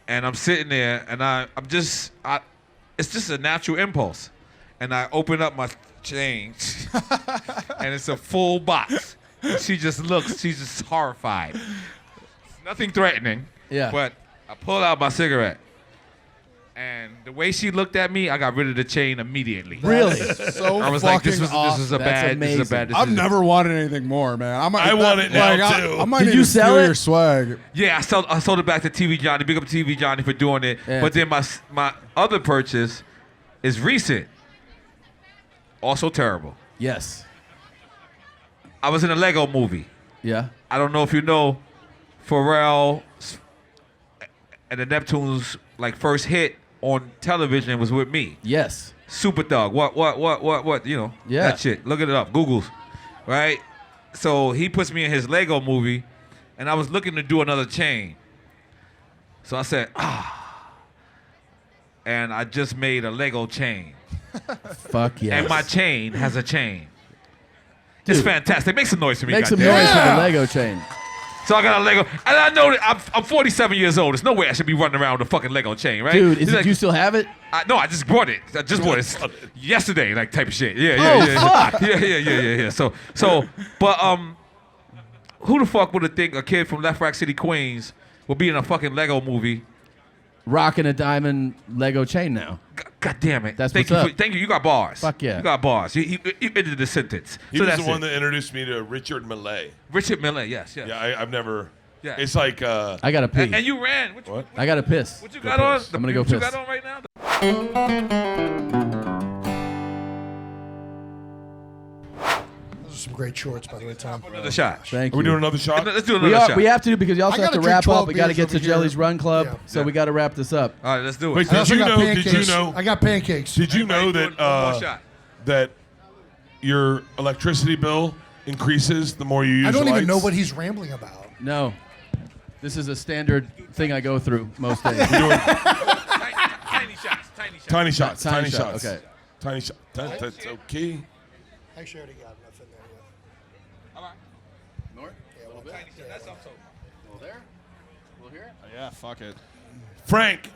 and I'm sitting there, and it's just a natural impulse, and I open up my change, and it's a full box. And she just looks, she's just horrified. It's nothing threatening, but I pull out my cigarette. And the way she looked at me, I got rid of the chain immediately. Really? So I was fucking like, this is a That's bad decision. I've never wanted anything more, man. I want it now, too. I might Did need you to sell steal it? your swag. Yeah, I sold it back to TV Johnny. Big up TV Johnny for doing it. Yeah. But then my other purchase is recent. Also terrible. Yes. I was in a Lego movie. Yeah. I don't know if you know, Pharrell and the Neptunes first hit on television was with me. Yes. Super Thug. What? You know, Yeah. that shit. Look it up. Google's. Right? So he puts me in his Lego movie, and I was looking to do another chain. So I said, and I just made a Lego chain. Fuck yes. And my chain has a chain. It's fantastic. Make some noise for me, Make some goddamn. noise for the Lego chain. So I got a Lego, and I know that I'm 47 years old. There's no way I should be running around with a fucking Lego chain, right? Dude, He's like, you still have it? no, I just bought it. I just bought it yesterday, type of shit. Yeah. Fuck. Yeah. So, but who the fuck would have think a kid from Left Rack City, Queens, would be in a fucking Lego movie? Rocking a diamond Lego chain now. God damn it. That's thank what's you. up. Thank you. You got bars. Fuck yeah. You got bars. You ended the sentence. He so was that's the one it. that introduced me to Richard Millay. Richard Miller, yes. Yeah, I've never. Yeah. It's like. I gotta pee. And you ran. What? I gotta piss. What you got on? I'm gonna go What you piss. got on right now? Those are some great shorts, by the way, Tom. Another shot. Thank Are you. we doing another shot? Let's do We another shot. we have to because you also I have to gotta drink wrap 12 up. We got to beers get to over here. Jelly's Run Club, Yeah. so we got to wrap this up. All right, let's do it. Wait, I also Did you got know? pancakes. Did you know? I got pancakes. Did you know Everybody that doing one more shot. that your electricity bill increases the more you use I don't even know lights? what he's rambling about. No, this is a standard thing I go through most days. Tiny shots. Tiny shots. Tiny Tiny shot, shots. okay. Tiny shot. That's okay. Actually, I already got enough in there. All right. That's also. Yeah, fuck it. Frank.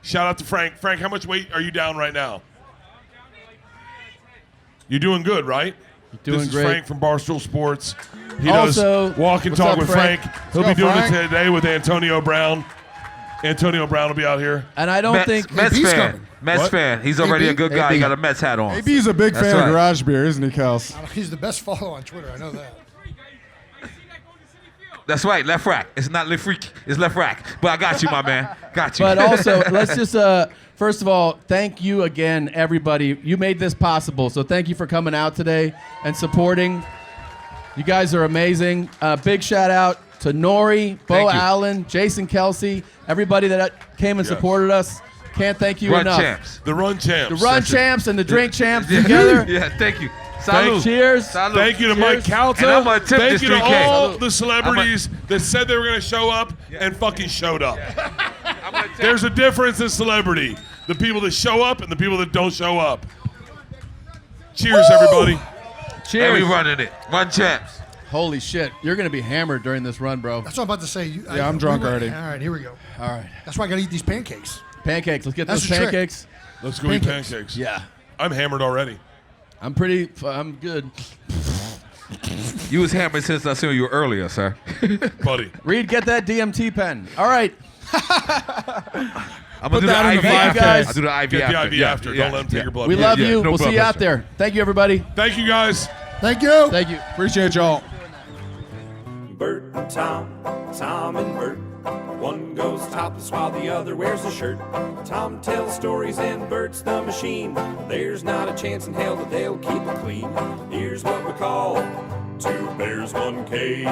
Shout out to Frank. Frank, how much weight are you down right now? You're doing good, right? Doing this is great. Frank from Barstool Sports. He Also, does Walk and what's Talk up, with Frank? Frank. He'll Let's be go, doing Frank. it today with Antonio Brown. Antonio Brown will be out here. And I don't think Mets AB's fan. coming. Mets What? fan. He's already a good guy. He AB. got a Mets hat on. AB's a big That's fan right. of garage beer, isn't he, Kels? He's the best follow on Twitter. I know that. That's right. Left rack. It's not left freak. It's left rack. But I got you, my man. Got you. But also, let's just first of all, thank you again, everybody. You made this possible, so thank you for coming out today and supporting. You guys are amazing. Big shout out to N.O.R.E, Beau Thank you. Allen, Jason Kelce, everybody that came and Yes. supported us. Can't thank you Run enough. champs. The Run Champs. The Run Champs and the Drink Champs together. Yeah. Thank you. Salud. Cheers. Salud. Thank you to Mike And I'm Calta. gonna tip Thank this you to 3K. all Salud. the celebrities that said they were going to show up and fucking showed up. I'm gonna tip- There's a difference in celebrity. The people that show up and the people that don't show up. Cheers, everybody. And Cheers. we running it. Run champs. Holy shit. You're going to be hammered during this run, bro. That's what I'm about to say. Yeah, I'm drunk already. All right, here we go. All right. That's why I got to eat these pancakes. Pancakes. Let's get That's those the trick. pancakes. Let's go eat Pancakes. pancakes. Yeah. I'm hammered already. I'm good. You was hammered since I saw you earlier, sir. Buddy. Reed, get that DMT pen. All right. I'm gonna do that the in IV the after. guys. I'll do the IV Get after. the IV after. Don't let them take your blood. We pressure. love you. no We'll see blood you out pressure. there. Thank you, everybody. Thank you, guys. Thank you. Thank you. Appreciate y'all. Bert and Tom, Tom and Bert. One goes topless while the other wears a shirt. Tom tells stories and Bert's the machine. There's not a chance in hell that they'll keep it clean. Here's what we call two bears, one cave.